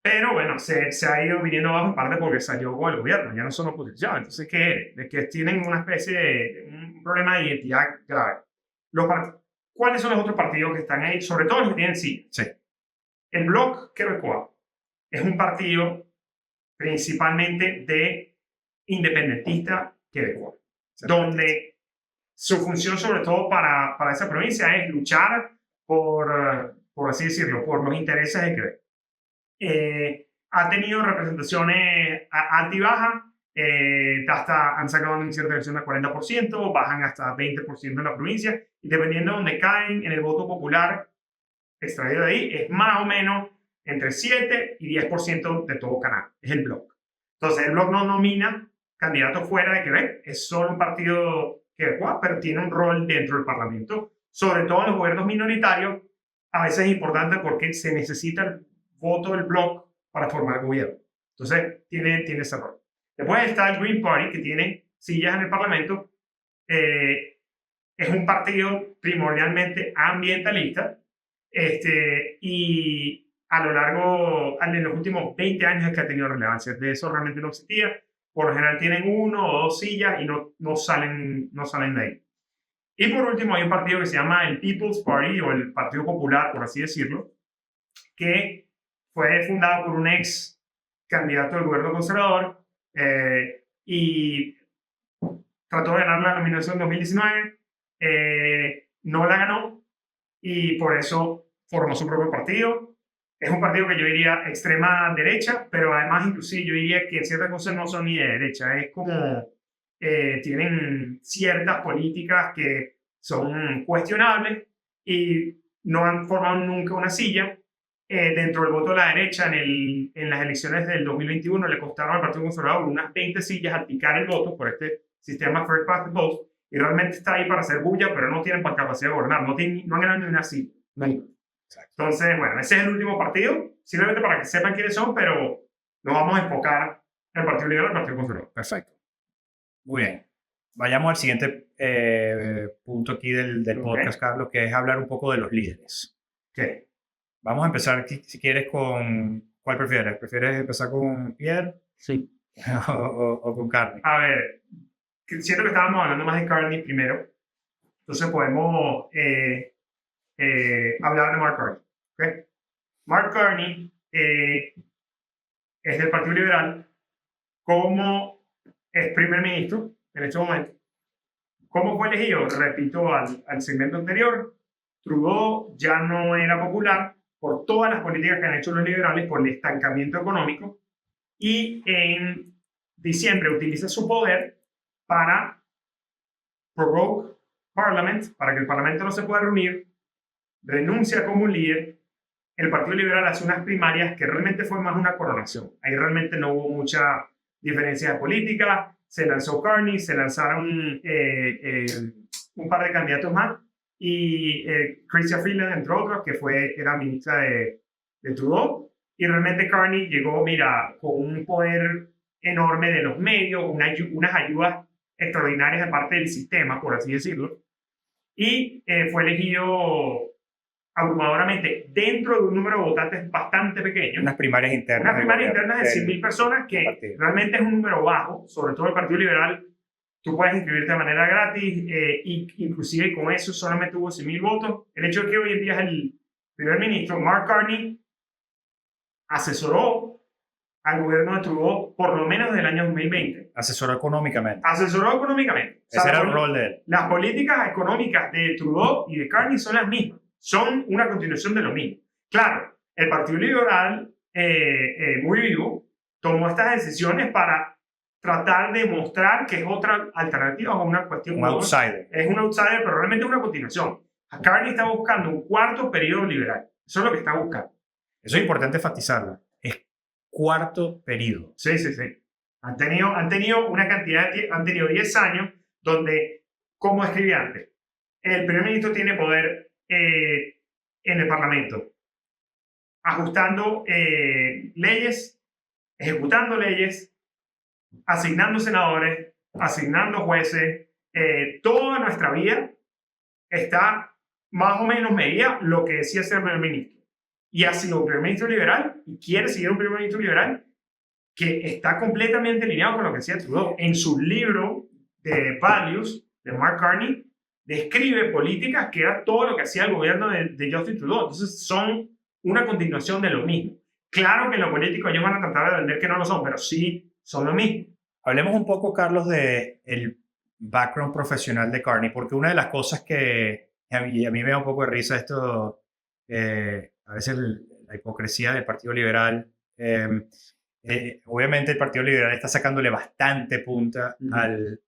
Pero bueno, se ha ido viniendo abajo en parte porque salió con el gobierno, ya no son oposición. Entonces, ¿qué es? De que tienen una especie de un problema de identidad grave. ¿Cuáles son los otros partidos que están ahí? Sobre todo los que tienen sí. El Bloc Québécois es un partido principalmente de independentistas québécois, donde su función, sobre todo para esa provincia, es luchar por así decirlo, por los intereses de Quebec. Ha tenido representaciones alta y baja, han sacado en cierta dirección del 40%, bajan hasta 20% en la provincia, y dependiendo de donde caen en el voto popular extraído de ahí, es más o menos entre 7 y 10% de todo Canadá, es el Bloc. Entonces, el Bloc no nomina candidatos fuera de Quebec, es solo un partido quebecois, pero tiene un rol dentro del Parlamento, sobre todo en los gobiernos minoritarios. A veces es importante porque se necesita el voto del Bloc para formar gobierno. Entonces, tiene ese rol. Después está el Green Party, que tiene sillas en el Parlamento. Es un partido primordialmente ambientalista, y a lo largo, en los últimos 20 años es que ha tenido relevancia. De eso realmente no existía. Por lo general tienen 1 o 2 sillas y no salen de ahí. Y por último hay un partido que se llama el People's Party, o el Partido Popular, por así decirlo, que fue fundado por un ex candidato del gobierno conservador, y trató de ganar la nominación en 2019, no la ganó, y por eso formó su propio partido. Es un partido que yo diría extrema derecha, pero además inclusive yo diría que en ciertas cosas no son ni de derecha, es como tienen ciertas políticas que son cuestionables y no han formado nunca una silla. Dentro del voto de la derecha en las elecciones del 2021 le costaron al Partido Conservador unas 20 sillas al picar el voto por este sistema First Past the Post, y realmente está ahí para hacer bulla, pero no tienen capacidad de gobernar, no han ganado ni una silla. Entonces, bueno, ese es el último partido, simplemente para que sepan quiénes son, pero nos vamos a enfocar en el Partido Liberal y el Partido Conservador. Perfecto. Muy bien. Vayamos al siguiente punto aquí del podcast, Carlos, que es hablar un poco de los líderes. Okay. Vamos a empezar, si quieres, con... ¿Cuál prefieres? ¿Prefieres empezar con Pierre? Sí. o con Carney. A ver, siento que estábamos hablando más de Carney primero, entonces podemos hablar de Mark Carney. ¿Okay? Mark Carney es del Partido Liberal. Como es primer ministro en este momento. ¿Cómo fue elegido? Repito al segmento anterior, Trudeau ya no era popular por todas las políticas que han hecho los liberales, por el estancamiento económico, y en diciembre utiliza su poder para prorogue Parliament, para que el Parlamento no se pueda reunir, renuncia como un líder. El Partido Liberal hace unas primarias que realmente fue más una coronación. Ahí realmente no hubo mucha diferencia de política. Se lanzó Carney, se lanzaron un par de candidatos más, y Chrystia Freeland, entre otros, que era ministra de Trudeau. Y realmente Carney llegó, con un poder enorme de los medios, unas ayudas extraordinarias de parte del sistema, por así decirlo. Y fue elegido abrumadoramente dentro de un número de votantes bastante pequeño. Unas primarias internas. Unas primarias internas de 100.000 personas, que realmente es un número bajo, sobre todo el Partido Liberal. Tú puedes inscribirte de manera gratis, inclusive con eso solamente hubo 100.000 votos. El hecho de que hoy en día es el primer ministro, Mark Carney, asesoró al gobierno de Trudeau por lo menos desde el año 2020. Asesoró económicamente. Asesoró económicamente. Ese era el rol de él. Las políticas económicas de Trudeau y de Carney son las mismas. Son una continuación de lo mismo. Claro, el Partido Liberal, muy vivo, tomó estas decisiones para tratar de mostrar que es otra alternativa o una cuestión. Un outsider. Es un outsider, pero realmente es una continuación. Carney está buscando un cuarto periodo liberal. Eso es lo que está buscando. Eso es importante enfatizarlo. Es cuarto periodo. Sí. Han tenido una cantidad han tenido 10 años donde, como escribí antes, el primer ministro tiene poder en el Parlamento, ajustando leyes, ejecutando leyes, asignando senadores, asignando jueces. Toda nuestra vida está más o menos medida lo que decía ser el primer ministro. Y ha sido un primer ministro liberal y quiere seguir un primer ministro liberal que está completamente alineado con lo que decía Trudeau. En su libro de Values, de Mark Carney, describe políticas que era todo lo que hacía el gobierno de Justin Trudeau. Entonces son una continuación de lo mismo. Claro que en lo político ellos van a tratar de vender que no lo son, pero sí son lo mismo. Hablemos un poco, Carlos, de background profesional de Carney, porque una de las cosas que a mí me da un poco de risa esto, a veces la hipocresía del Partido Liberal. Obviamente el Partido Liberal está sacándole bastante punta al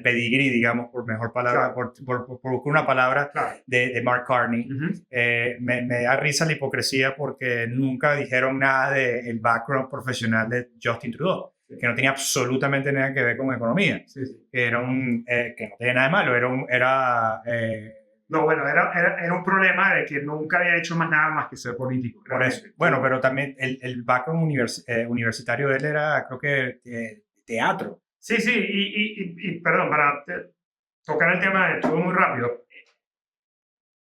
pedigrí, digamos, por mejor palabra, Claro. por buscar una palabra, Claro. de Mark Carney. Me da risa la hipocresía porque nunca dijeron nada del background profesional de Justin Trudeau, que no tenía absolutamente nada que ver con economía. Sí, sí. Que no tenía nada de malo, No, bueno, era un problema de que nunca había hecho más nada más que ser político. por eso. Bueno, pero también el background universitario de él era, creo que, teatro. Sí, sí, y perdón, para tocar el tema de todo muy rápido.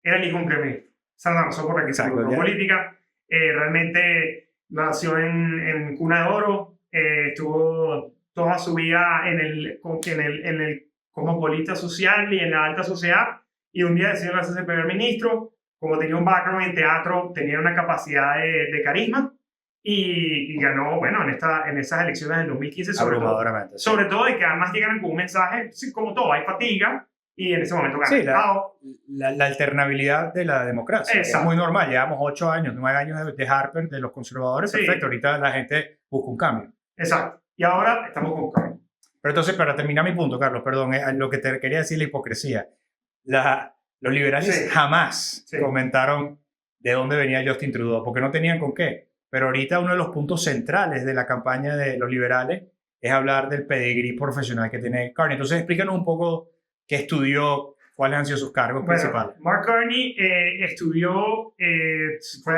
Era el hijo de un premio. Esa es la razón por la que se Exacto, involucró en política. Realmente nació en cuna de oro. Estuvo toda su vida como política social y en la alta sociedad. Y un día decidió lanzarse primer ministro. Como tenía un background en teatro, tenía una capacidad de carisma. Y ganó, bueno, en esas elecciones del 2015, Abrumadoramente. sobre todo de que además llegaron con un mensaje, sí, como todo, hay fatiga. Y en ese momento ganó. Sí, la alternabilidad de la democracia. Es muy normal. Llevamos 8 años, 9 años de Harper, de los conservadores. Sí. Perfecto. Ahorita la gente busca un cambio. Exacto. Y ahora estamos con un cambio. Pero entonces, para terminar mi punto, Carlos, perdón, lo que te quería decir, la hipocresía. Los liberales jamás comentaron de dónde venía Justin Trudeau, porque no tenían con qué. Pero ahorita uno de los puntos centrales de la campaña de los liberales es hablar del pedigrí profesional que tiene Carney. Entonces, explícanos un poco qué estudió, cuáles han sido sus cargos principales. Mark Carney estudió, fue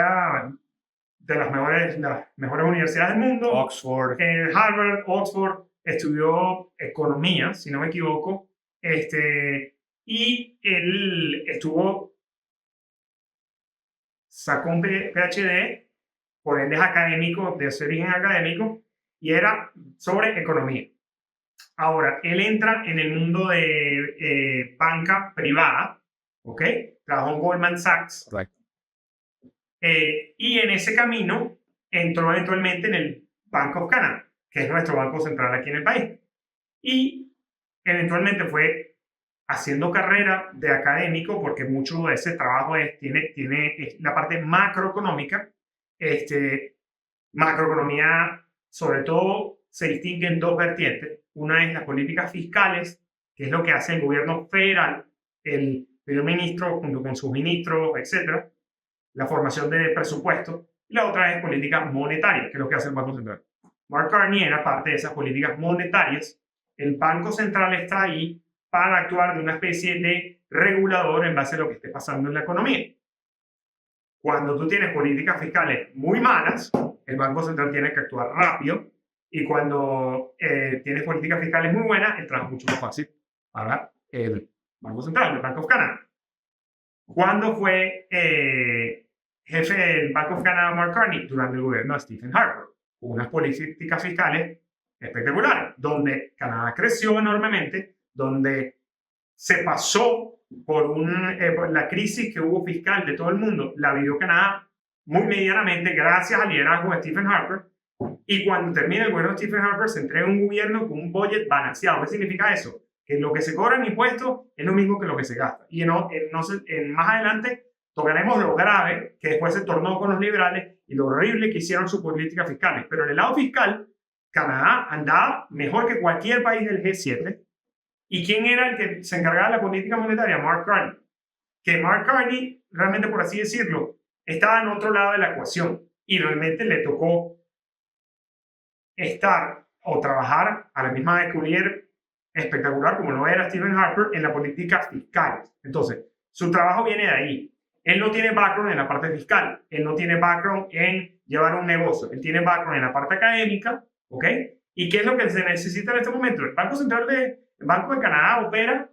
de las mejores universidades del mundo. Oxford. Harvard, Oxford, estudió economía, si no me equivoco. Y él sacó un PhD, por ende es académico, de su origen académico, y era sobre economía. Ahora, él entra en el mundo de banca privada, ¿ok? Trabajó en Goldman Sachs. Correcto. Y en ese camino entró eventualmente en el Bank of Canada, que es nuestro banco central aquí en el país. Y eventualmente fue haciendo carrera de académico, porque mucho de ese trabajo tiene la parte macroeconómica. Macroeconomía, sobre todo, se distingue en dos vertientes. Una es las políticas fiscales, que es lo que hace el gobierno federal, el primer ministro junto con sus ministros, etc. La formación de presupuestos. Y la otra es política monetaria, que es lo que hace el Banco Central. Mark Carney era parte de esas políticas monetarias. El Banco Central está ahí para actuar de una especie de regulador en base a lo que esté pasando en la economía. Cuando tú tienes políticas fiscales muy malas, el Banco Central tiene que actuar rápido. Y cuando tienes políticas fiscales muy buenas, el trabajo es mucho más fácil para el Banco Central, el Bank of Canada. ¿Cuándo fue jefe del Bank of Canada Mark Carney? Durante el gobierno de Stephen Harper. Unas políticas fiscales espectaculares, donde Canadá creció enormemente, donde se pasó por la crisis que hubo fiscal de todo el mundo, la vivió Canadá muy medianamente gracias al liderazgo de Stephen Harper. Y cuando termina el gobierno de Stephen Harper, se entrega un gobierno con un budget balanceado. ¿Qué significa eso? Que lo que se cobra en impuestos es lo mismo que lo que se gasta. Y más adelante tocaremos lo grave que después se tornó con los liberales y lo horrible que hicieron sus políticas fiscales. Pero en el lado fiscal, Canadá andaba mejor que cualquier país del G7. ¿Y quién era el que se encargaba de la política monetaria? Mark Carney. Que Mark Carney, realmente por así decirlo, estaba en otro lado de la ecuación y realmente le tocó estar o trabajar a la misma vez que un líder espectacular como lo era Stephen Harper en la política fiscal. Entonces, su trabajo viene de ahí. Él no tiene background en la parte fiscal, él no tiene background en llevar un negocio, él tiene background en la parte académica, ¿ok? ¿Y qué es lo que se necesita en este momento? El Banco Central el Banco de Canadá opera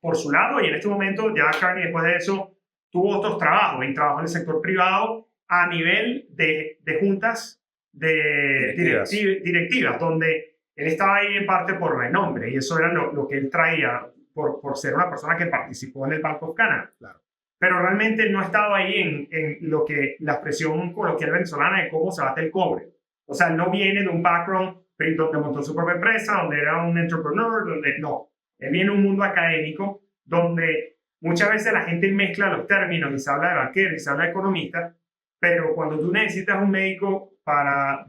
por su lado y en este momento ya Carney después de eso tuvo otros trabajos y trabajó en el sector privado a nivel de juntas directivas, donde él estaba ahí en parte por renombre y eso era lo que él traía por ser una persona que participó en el Bank of Canada. Claro. Pero realmente no estaba ahí en lo que la expresión coloquial venezolana de cómo se bate el cobre. O sea, no viene de un background donde montó su propia empresa, donde era un entrepreneur, donde no. Él viene de un mundo académico donde muchas veces la gente mezcla los términos y se habla de banquero y se habla de economista, pero cuando tú necesitas un médico para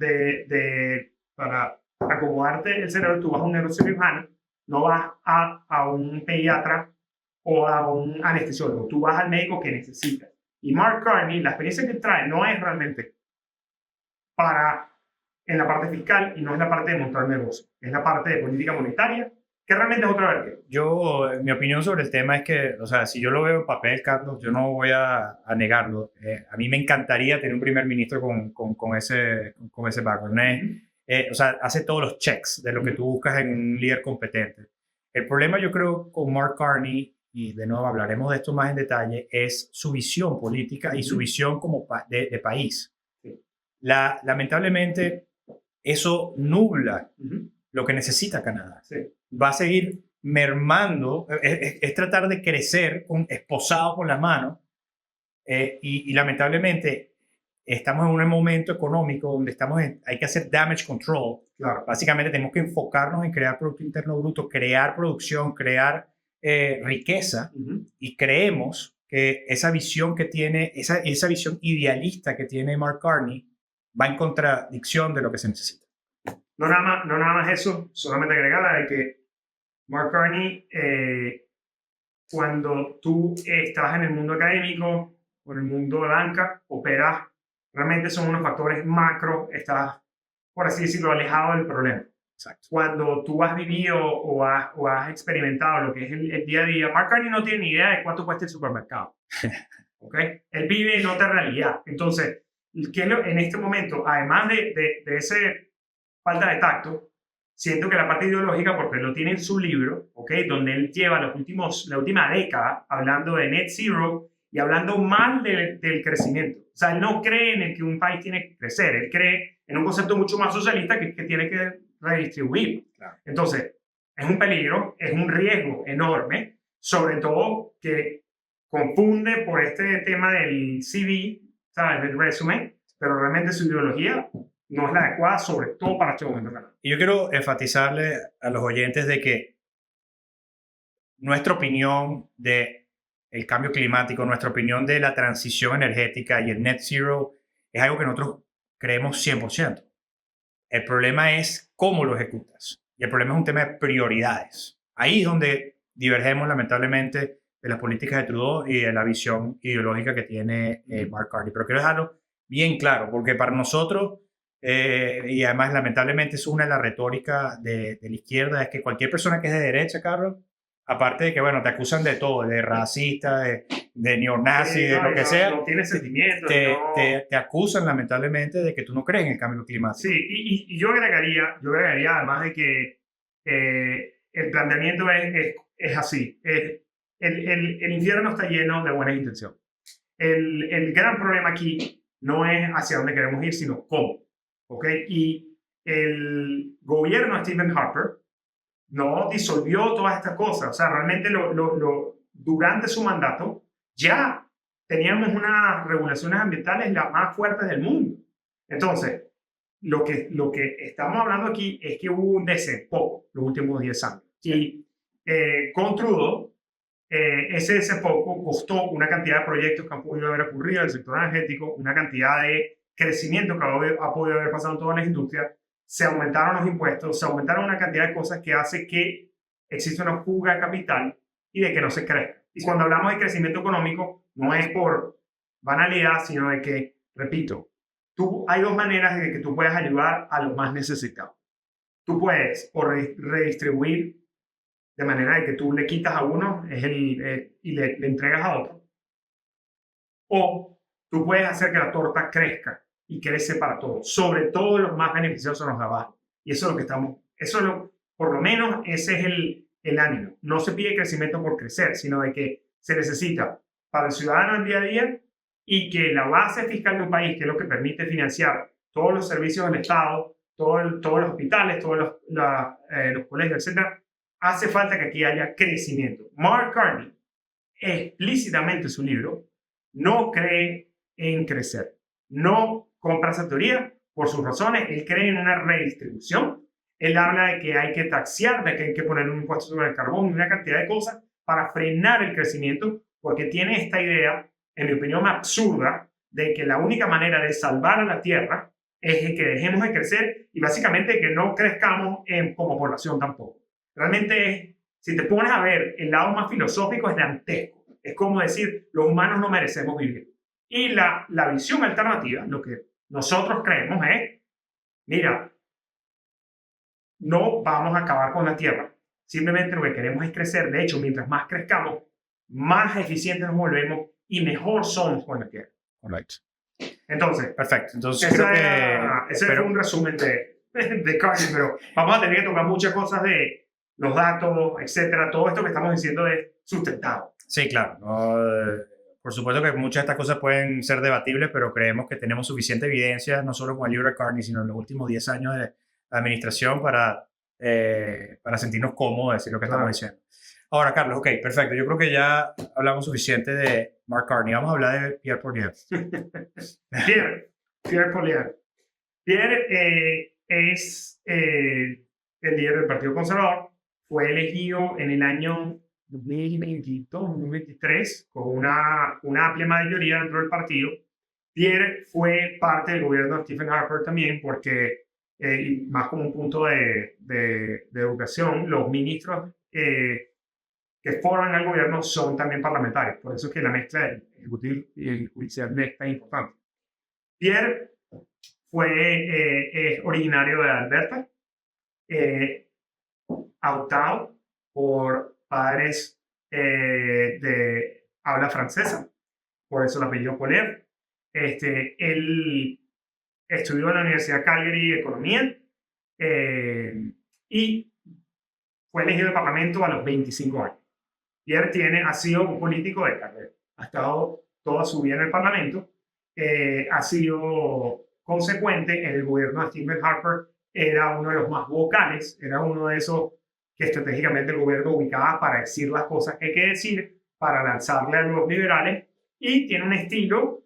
acomodarte el cerebro, tú vas a un neurocirujano, no vas a un pediatra o a un anestesiólogo, tú vas al médico que necesitas. Y Mark Carney, la experiencia que trae no es realmente en la parte fiscal y no es la parte de montar negocio, es la parte de política monetaria, que realmente es otra vertiente. Mi opinión sobre el tema es que, o sea, si yo lo veo en papel, Carlos, yo no voy a negarlo. A mí me encantaría tener un primer ministro con ese background. O sea, hace todos los checks de lo que tú buscas en un líder competente. El problema, yo creo, con Mark Carney, y de nuevo hablaremos de esto más en detalle, es su visión política y su visión como de país. Lamentablemente, eso nubla lo que necesita Canadá. Va a seguir mermando, es tratar de crecer esposado con las manos, y lamentablemente estamos en un momento económico donde hay que hacer damage control. Claro. Básicamente tenemos que enfocarnos en crear Producto Interno Bruto, crear producción, crear riqueza, y creemos que esa visión que tiene, esa visión idealista que tiene Mark Carney va en contradicción de lo que se necesita. No nada más eso, solamente agregar de que Mark Carney, cuando tú estás en el mundo académico o en el mundo de banca, operas, realmente son unos factores macro, estás, por así decirlo, alejado del problema. Exacto. Cuando tú has vivido o has experimentado lo que es el día a día, Mark Carney no tiene ni idea de cuánto cuesta el supermercado. ¿Okay? Él vive en otra realidad. Entonces, en este momento, además de ese falta de tacto, siento que la parte ideológica, porque lo tiene en su libro, ¿okay? Donde él lleva la última década hablando de net zero y hablando mal del crecimiento. O sea, él no cree en el que un país tiene que crecer, él cree en un concepto mucho más socialista que tiene que redistribuir. Claro. Entonces, es un peligro, es un riesgo enorme, sobre todo que confunde por este tema del CV, ¿sabes? Del resumen, pero realmente su ideología no es la adecuada, sobre todo para este momento. Y yo quiero enfatizarle a los oyentes de que nuestra opinión de el cambio climático, nuestra opinión de la transición energética y el net zero es algo que nosotros creemos 100%. El problema es cómo lo ejecutas. Y el problema es un tema de prioridades. Ahí es donde divergemos, lamentablemente, de las políticas de Trudeau y de la visión ideológica que tiene Mark Carney. Pero quiero dejarlo bien claro, porque para nosotros, y además lamentablemente es una de las retóricas de la izquierda, es que cualquier persona que es de derecha, Carlos, aparte de que, bueno, te acusan de todo, de racista, de neonazi, de lo que sea, no tiene sentimientos. Te acusan lamentablemente de que tú no crees en el cambio climático. Sí, y yo agregaría además de que el planteamiento es así. El infierno está lleno de buenas intenciones. El gran problema aquí no es hacia dónde queremos ir, sino cómo. ¿Okay? Y el gobierno de Stephen Harper no disolvió todas estas cosas. O sea, realmente durante su mandato ya teníamos unas regulaciones ambientales las más fuertes del mundo. Entonces, lo que estamos hablando aquí es que hubo un desempoco los últimos 10 años. Y con Trudeau, ese desempoco costó una cantidad de proyectos que han podido haber ocurrido en el sector energético, una cantidad de crecimiento que ha podido haber pasado en todas las industrias. Se aumentaron los impuestos, se aumentaron una cantidad de cosas que hace que exista una fuga de capital y de que no se crezca. Y cuando hablamos de crecimiento económico, no es por banalidad, sino de que, repito, hay dos maneras de que tú puedas ayudar a los más necesitados. Tú puedes o redistribuir de manera de que tú le quitas a uno y le entregas a otro. O tú puedes hacer que la torta crezca y crece para todos, sobre todo los más beneficiosos los de abajo. Y eso es lo que por lo menos ese es el ánimo. No se pide crecimiento por crecer, sino de que se necesita para el ciudadano en día a día y que la base fiscal de un país, que es lo que permite financiar todos los servicios del Estado, todos los hospitales, todos los colegios, etc., hace falta que aquí haya crecimiento. Mark Carney, explícitamente en su libro, no cree en crecer. No compra esa teoría por sus razones. Él cree en una redistribución Él habla de que hay que taxear, de que hay que poner un impuesto sobre el carbón, una cantidad de cosas para frenar el crecimiento, porque tiene esta idea, en mi opinión, absurda, de que la única manera de salvar a la Tierra es que dejemos de crecer y básicamente que no crezcamos como población tampoco. Realmente, si te pones a ver, el lado más filosófico es dantesco. Es como decir, los humanos no merecemos vivir. Y la visión alternativa, lo que nosotros creemos es, mira, no vamos a acabar con la Tierra. Simplemente lo que queremos es crecer. De hecho, mientras más crezcamos, más eficientes nos volvemos y mejor somos con la Tierra. Correcto. Entonces, Perfecto. Entonces, creo que... ese fue un resumen de Carney, pero vamos a tener que tocar muchas cosas de los datos, etcétera. Todo esto que estamos diciendo es sustentado. Sí, claro. Por supuesto que muchas de estas cosas pueden ser debatibles, pero creemos que tenemos suficiente evidencia, no solo con el libro de Carney, sino en los últimos 10 años de administración para sentirnos cómodos de decir lo que estamos diciendo. Ahora, Carlos, ok, perfecto. Yo creo que ya hablamos suficiente de Mark Carney. Vamos a hablar de Pierre Poilievre. Pierre Poilievre. Pierre es el líder del Partido Conservador. Fue elegido en el año 2022-2023 con una amplia mayoría dentro del partido. Pierre fue parte del gobierno de Stephen Harper también, porque, más como un punto de educación, los ministros que forman el gobierno son también parlamentarios. Por eso es que la mezcla del ejecutivo y el judicial es tan importante. Pierre fue originario de Alberta, adoptado por padres de habla francesa, por eso el apellido Poilievre. Él estudió en la Universidad de Calgary Economía y fue elegido al Parlamento a los 25 años. Pierre ha sido un político de carrera, ha estado toda su vida en el Parlamento, ha sido consecuente en el gobierno de Stephen Harper, era uno de los más vocales, era uno de esos que estratégicamente el gobierno ubicaba para decir las cosas que hay que decir, para lanzarle a los liberales, y tiene un estilo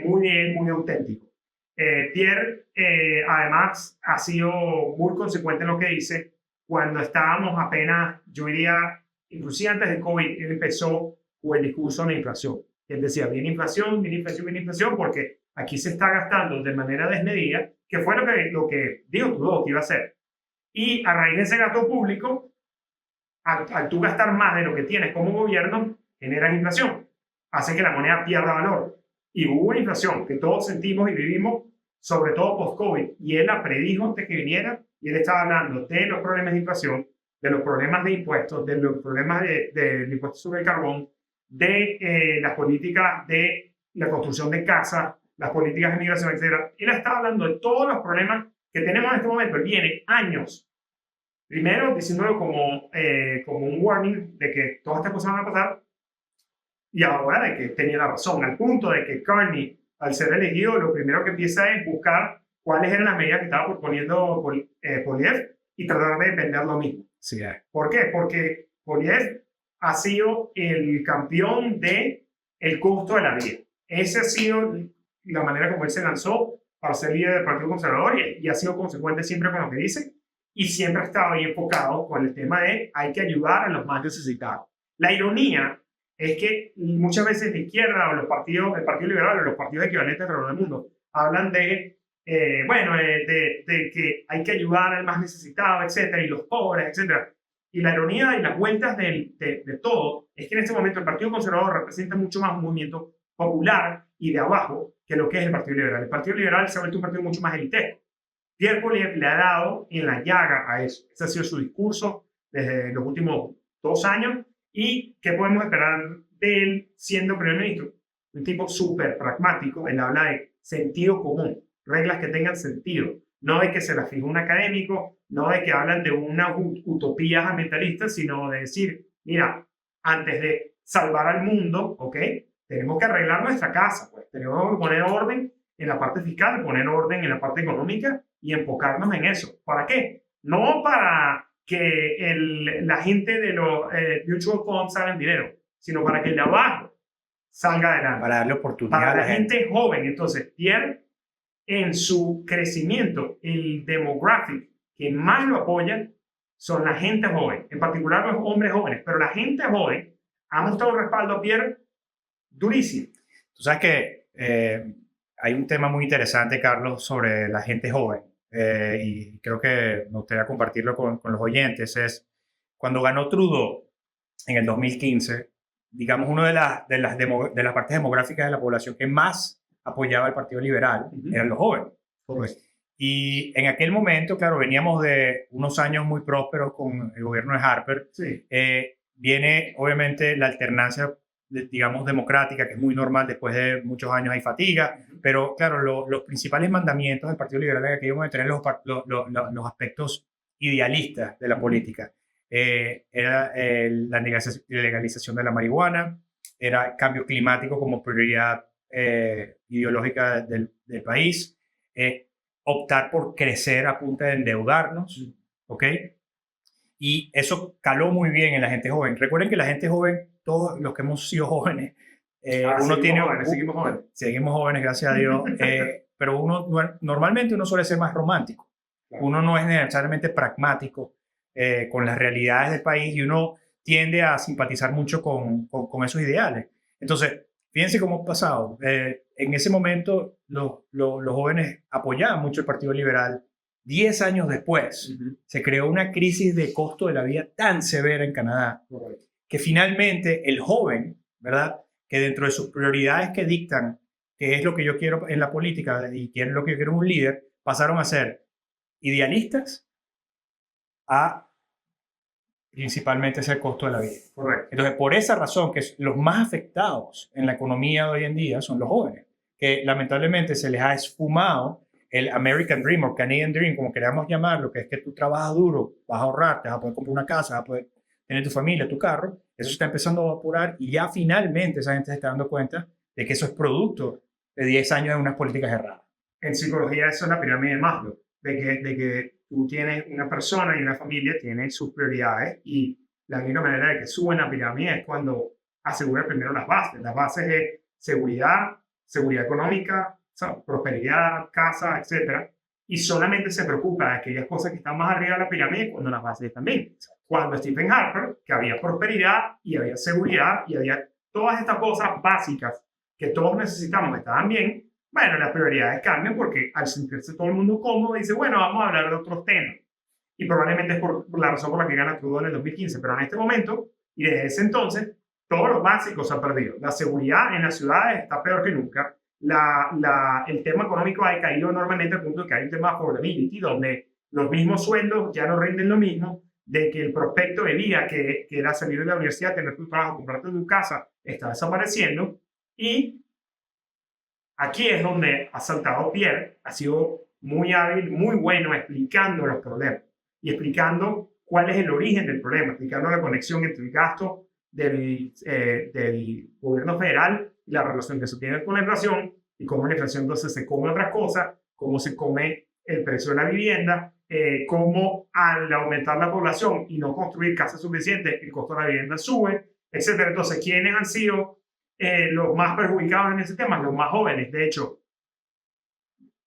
muy auténtico. Pierre, además, ha sido muy consecuente en lo que dice. Cuando estábamos apenas, yo diría, inclusive antes del COVID, él empezó con el discurso de la inflación. Él decía, viene inflación, porque aquí se está gastando de manera desmedida, que fue lo que dijo Trudeau que iba a hacer. Y a raíz de ese gasto público, al tú gastar más de lo que tienes como gobierno, generas inflación. Hace que la moneda pierda valor. Y hubo una inflación que todos sentimos y vivimos, sobre todo post-COVID. Y él la predijo antes que viniera, y él estaba hablando de los problemas de inflación, de los problemas de impuestos, de los problemas del impuesto sobre el carbón, de las políticas de la construcción de casas, las políticas de migración, etc. Él estaba hablando de todos los problemas que tenemos en este momento. Él viene años, primero diciéndolo como un warning de que todas estas cosas van a pasar, y ahora de que tenía la razón, al punto de que Carney, al ser elegido, lo primero que empieza es buscar cuáles eran las medidas que estaba proponiendo Poilievre y tratar de defender lo mismo. Sí, ¿Por qué? Porque Poilievre ha sido el campeón del costo de la vida. Esa ha sido la manera como él se lanzó para ser líder del Partido Conservador, y ha sido consecuente siempre con lo que dice, y siempre ha estado ahí enfocado con el tema de hay que ayudar a los más necesitados. La ironía es que muchas veces la izquierda o el Partido Liberal o los partidos equivalentes alrededor del mundo hablan de que hay que ayudar al más necesitado, etcétera, y los pobres, etcétera. Y la ironía y las vueltas de todo es que en este momento el Partido Conservador representa mucho más un movimiento popular y de abajo que lo que es el Partido Liberal. El Partido Liberal se ha vuelto un partido mucho más elitesco. Pierre Poilievre le ha dado en la llaga a eso. Ese ha sido su discurso desde los últimos 2 años. ¿Y qué podemos esperar de él siendo primer ministro? Un tipo súper pragmático. Él habla de sentido común, reglas que tengan sentido, no de que se las fije un académico, no de que hablan de unas utopías ambientalistas, sino de decir, mira, antes de salvar al mundo, ¿ok?, tenemos que arreglar nuestra casa, pues tenemos que poner orden en la parte fiscal, poner orden en la parte económica y enfocarnos en eso. ¿Para qué? No para que la gente de los mutual funds hagan dinero, sino para que el de abajo salga adelante. Para darle oportunidad para la gente joven. Entonces, Pierre, en su crecimiento, el demographic que más lo apoyan son la gente joven, en particular los hombres jóvenes, pero la gente joven ha mostrado un respaldo a Pierre durísimo. Tú sabes que hay un tema muy interesante, Carlos, sobre la gente joven, y creo que me gustaría compartirlo con los oyentes, es cuando ganó Trudeau en el 2015, digamos, una de las partes demográficas de la población que más apoyaba al Partido Liberal eran los jóvenes. Pues. Y en aquel momento, claro, veníamos de unos años muy prósperos con el gobierno de Harper. Sí. Viene, obviamente, la alternancia, digamos, democrática, que es muy normal. Después de muchos años hay fatiga. Pero, claro, los principales mandamientos del Partido Liberal en aquel momento eran los aspectos idealistas de la política. Era la legalización de la marihuana, era cambio climático como prioridad ideológica del país, optar por crecer a punta de endeudarnos, ¿ok? Y eso caló muy bien en la gente joven. Recuerden que la gente joven, todos los que hemos sido jóvenes, seguimos jóvenes, gracias a Dios, pero normalmente uno suele ser más romántico. Claro. Uno no es necesariamente pragmático con las realidades del país y uno tiende a simpatizar mucho con esos ideales. Entonces, fíjense cómo ha pasado. En ese momento, los jóvenes apoyaban mucho el Partido Liberal. 10 años después, se creó una crisis de costo de la vida tan severa en Canadá que finalmente el joven, ¿verdad?, que dentro de sus prioridades que dictan qué es lo que yo quiero en la política y qué es lo que yo quiero en un líder, pasaron a ser idealistas a principalmente es el costo de la vida. Correcto. Entonces, por esa razón, que los más afectados en la economía de hoy en día son los jóvenes, que lamentablemente se les ha esfumado el American Dream o Canadian Dream, como queramos llamarlo, que es que tú trabajas duro, vas a ahorrar, te vas a poder comprar una casa, vas a poder tener tu familia, tu carro. Eso se está empezando a evaporar y ya finalmente esa gente se está dando cuenta de que eso es producto de 10 años de unas políticas erradas. En psicología eso es la pirámide de Maslow, de que tú tienes una persona y una familia tiene sus prioridades y la única manera de que suben la pirámide es cuando asegura primero las bases. Las bases de seguridad económica, prosperidad, casa, etc. Y solamente se preocupa de aquellas cosas que están más arriba de la pirámide cuando las bases están bien. Cuando Stephen Harper, que había prosperidad y había seguridad y había todas estas cosas básicas que todos necesitamos estaban bien, bueno, las prioridades cambian porque al sentirse todo el mundo cómodo dice, bueno, vamos a hablar de otros temas. Y probablemente es por la razón por la que gana Trudeau en el 2015. Pero en este momento, y desde ese entonces, todos los básicos se han perdido. La seguridad en las ciudades está peor que nunca. El tema económico ha caído enormemente al punto de que hay un tema de affordability, donde los mismos sueldos ya no rinden lo mismo, de que el prospecto de vida que era salir de la universidad, tener tu trabajo, comprarte tu casa, está desapareciendo. Y aquí es donde ha saltado Pierre, ha sido muy hábil, muy bueno explicando los problemas y explicando cuál es el origen del problema, explicando la conexión entre el gasto del gobierno federal y la relación que se tiene con la inflación y cómo la inflación entonces se come otras cosas, cómo se come el precio de la vivienda, cómo al aumentar la población y no construir casas suficientes, el costo de la vivienda sube, etc. Entonces, ¿quiénes han sido los más perjudicados en ese tema? Los más jóvenes. De hecho,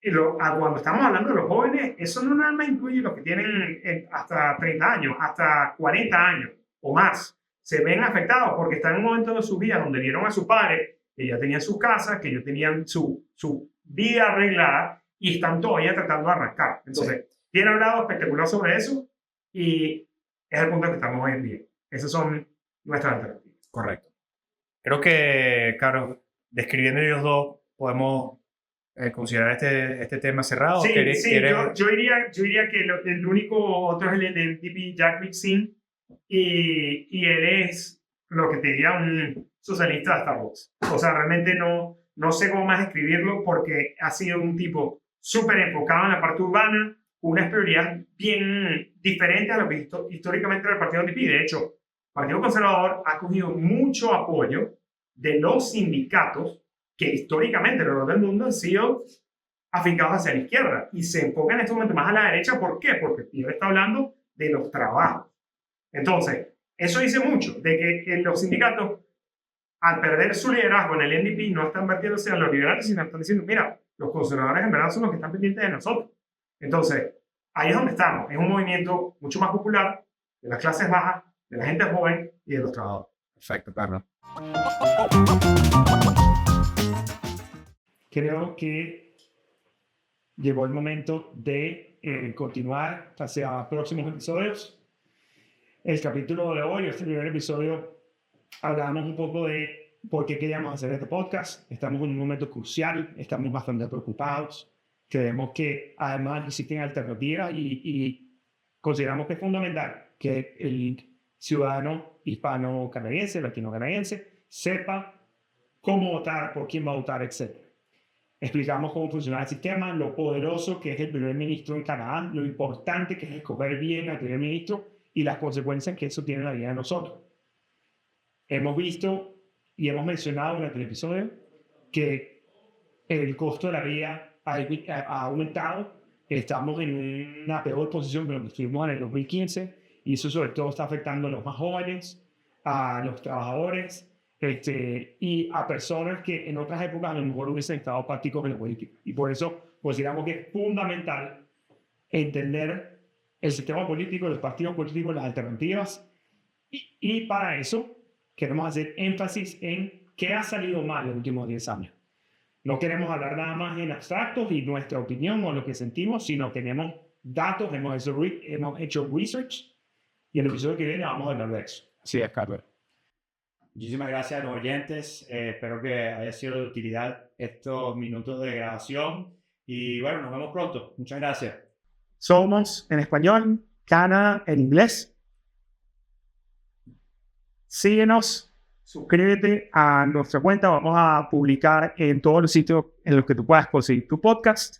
cuando estamos hablando de los jóvenes, eso no nada más incluye los que tienen hasta 30 años, hasta 40 años o más. Se ven afectados porque están en un momento de su vida donde vieron a sus padres que ya tenían sus casas, que ya tenían su vida arreglada y están todavía tratando de arrancar. Entonces, tiene hablado espectacular sobre eso y es el punto que estamos hoy en día. Esas son nuestras alternativas. Correcto. Creo que, Carlos, describiendo ellos dos, podemos considerar este tema cerrado. Sí, yo diría que el único otro es el NDP, Jack Mixin, y él es lo que te diría un socialista de Starbucks. O sea, realmente no sé cómo más escribirlo porque ha sido un tipo súper enfocado en la parte urbana, unas prioridades bien diferentes a lo que históricamente era el partido NDP. De hecho, el Partido Conservador ha cogido mucho apoyo de los sindicatos que históricamente alrededor del mundo han sido afincados hacia la izquierda y se enfocan en este momento más a la derecha. ¿Por qué? Porque Pierre está hablando de los trabajos. Entonces, eso dice mucho de que los sindicatos, al perder su liderazgo en el NDP, no están vertiéndose a los liberales, sino están diciendo, mira, los conservadores en verdad son los que están pendientes de nosotros. Entonces, ahí es donde estamos. Es un movimiento mucho más popular de las clases bajas, de la gente joven y de los trabajadores. Perfecto, Carlos. Creo que llegó el momento de continuar hacia próximos episodios. El capítulo de hoy, este primer episodio, hablamos un poco de por qué queríamos hacer este podcast. Estamos en un momento crucial, estamos bastante preocupados. Creemos que además existen alternativas y consideramos que es fundamental que el ciudadano hispano-canadiense, latino-canadiense, sepa cómo votar, por quién va a votar, etc. Explicamos cómo funciona el sistema, lo poderoso que es el primer ministro en Canadá, lo importante que es escoger bien al primer ministro y las consecuencias que eso tiene en la vida de nosotros. Hemos visto y hemos mencionado durante el episodio que el costo de la vida ha aumentado. Estamos en una peor posición que lo que estuvimos en el 2015 y eso sobre todo está afectando a los más jóvenes, a los trabajadores y a personas que en otras épocas a lo mejor hubiesen estado prácticos en la política. Y por eso consideramos que es fundamental entender el sistema político, los partidos políticos, las alternativas y para eso queremos hacer énfasis en qué ha salido mal en los últimos 10 años. No queremos hablar nada más en abstractos y nuestra opinión o lo que sentimos, sino tenemos datos, hemos hecho research y en el episodio que viene vamos a hablar de eso. Así es, Carlos. Muchísimas gracias a los oyentes. Espero que haya sido de utilidad estos minutos de grabación. Y bueno, nos vemos pronto. Muchas gracias. Somos en español, Cana en inglés. Síguenos. Suscríbete a nuestra cuenta. Vamos a publicar en todos los sitios en los que tú puedas conseguir tu podcast.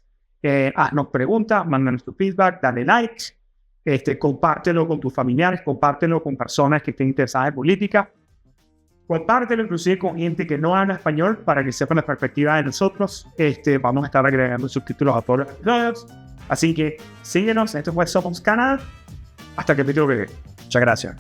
Haznos preguntas, mándanos tu feedback, dale like, compártelo con tus familiares, compártelo con personas que estén interesadas en política. Compártelo inclusive con gente que no habla español para que sepan la perspectiva de nosotros. Vamos a estar agregando subtítulos a todos los episodios. Así que síguenos. Esto fue Somos Canadá. Hasta el capítulo que viene. Muchas gracias.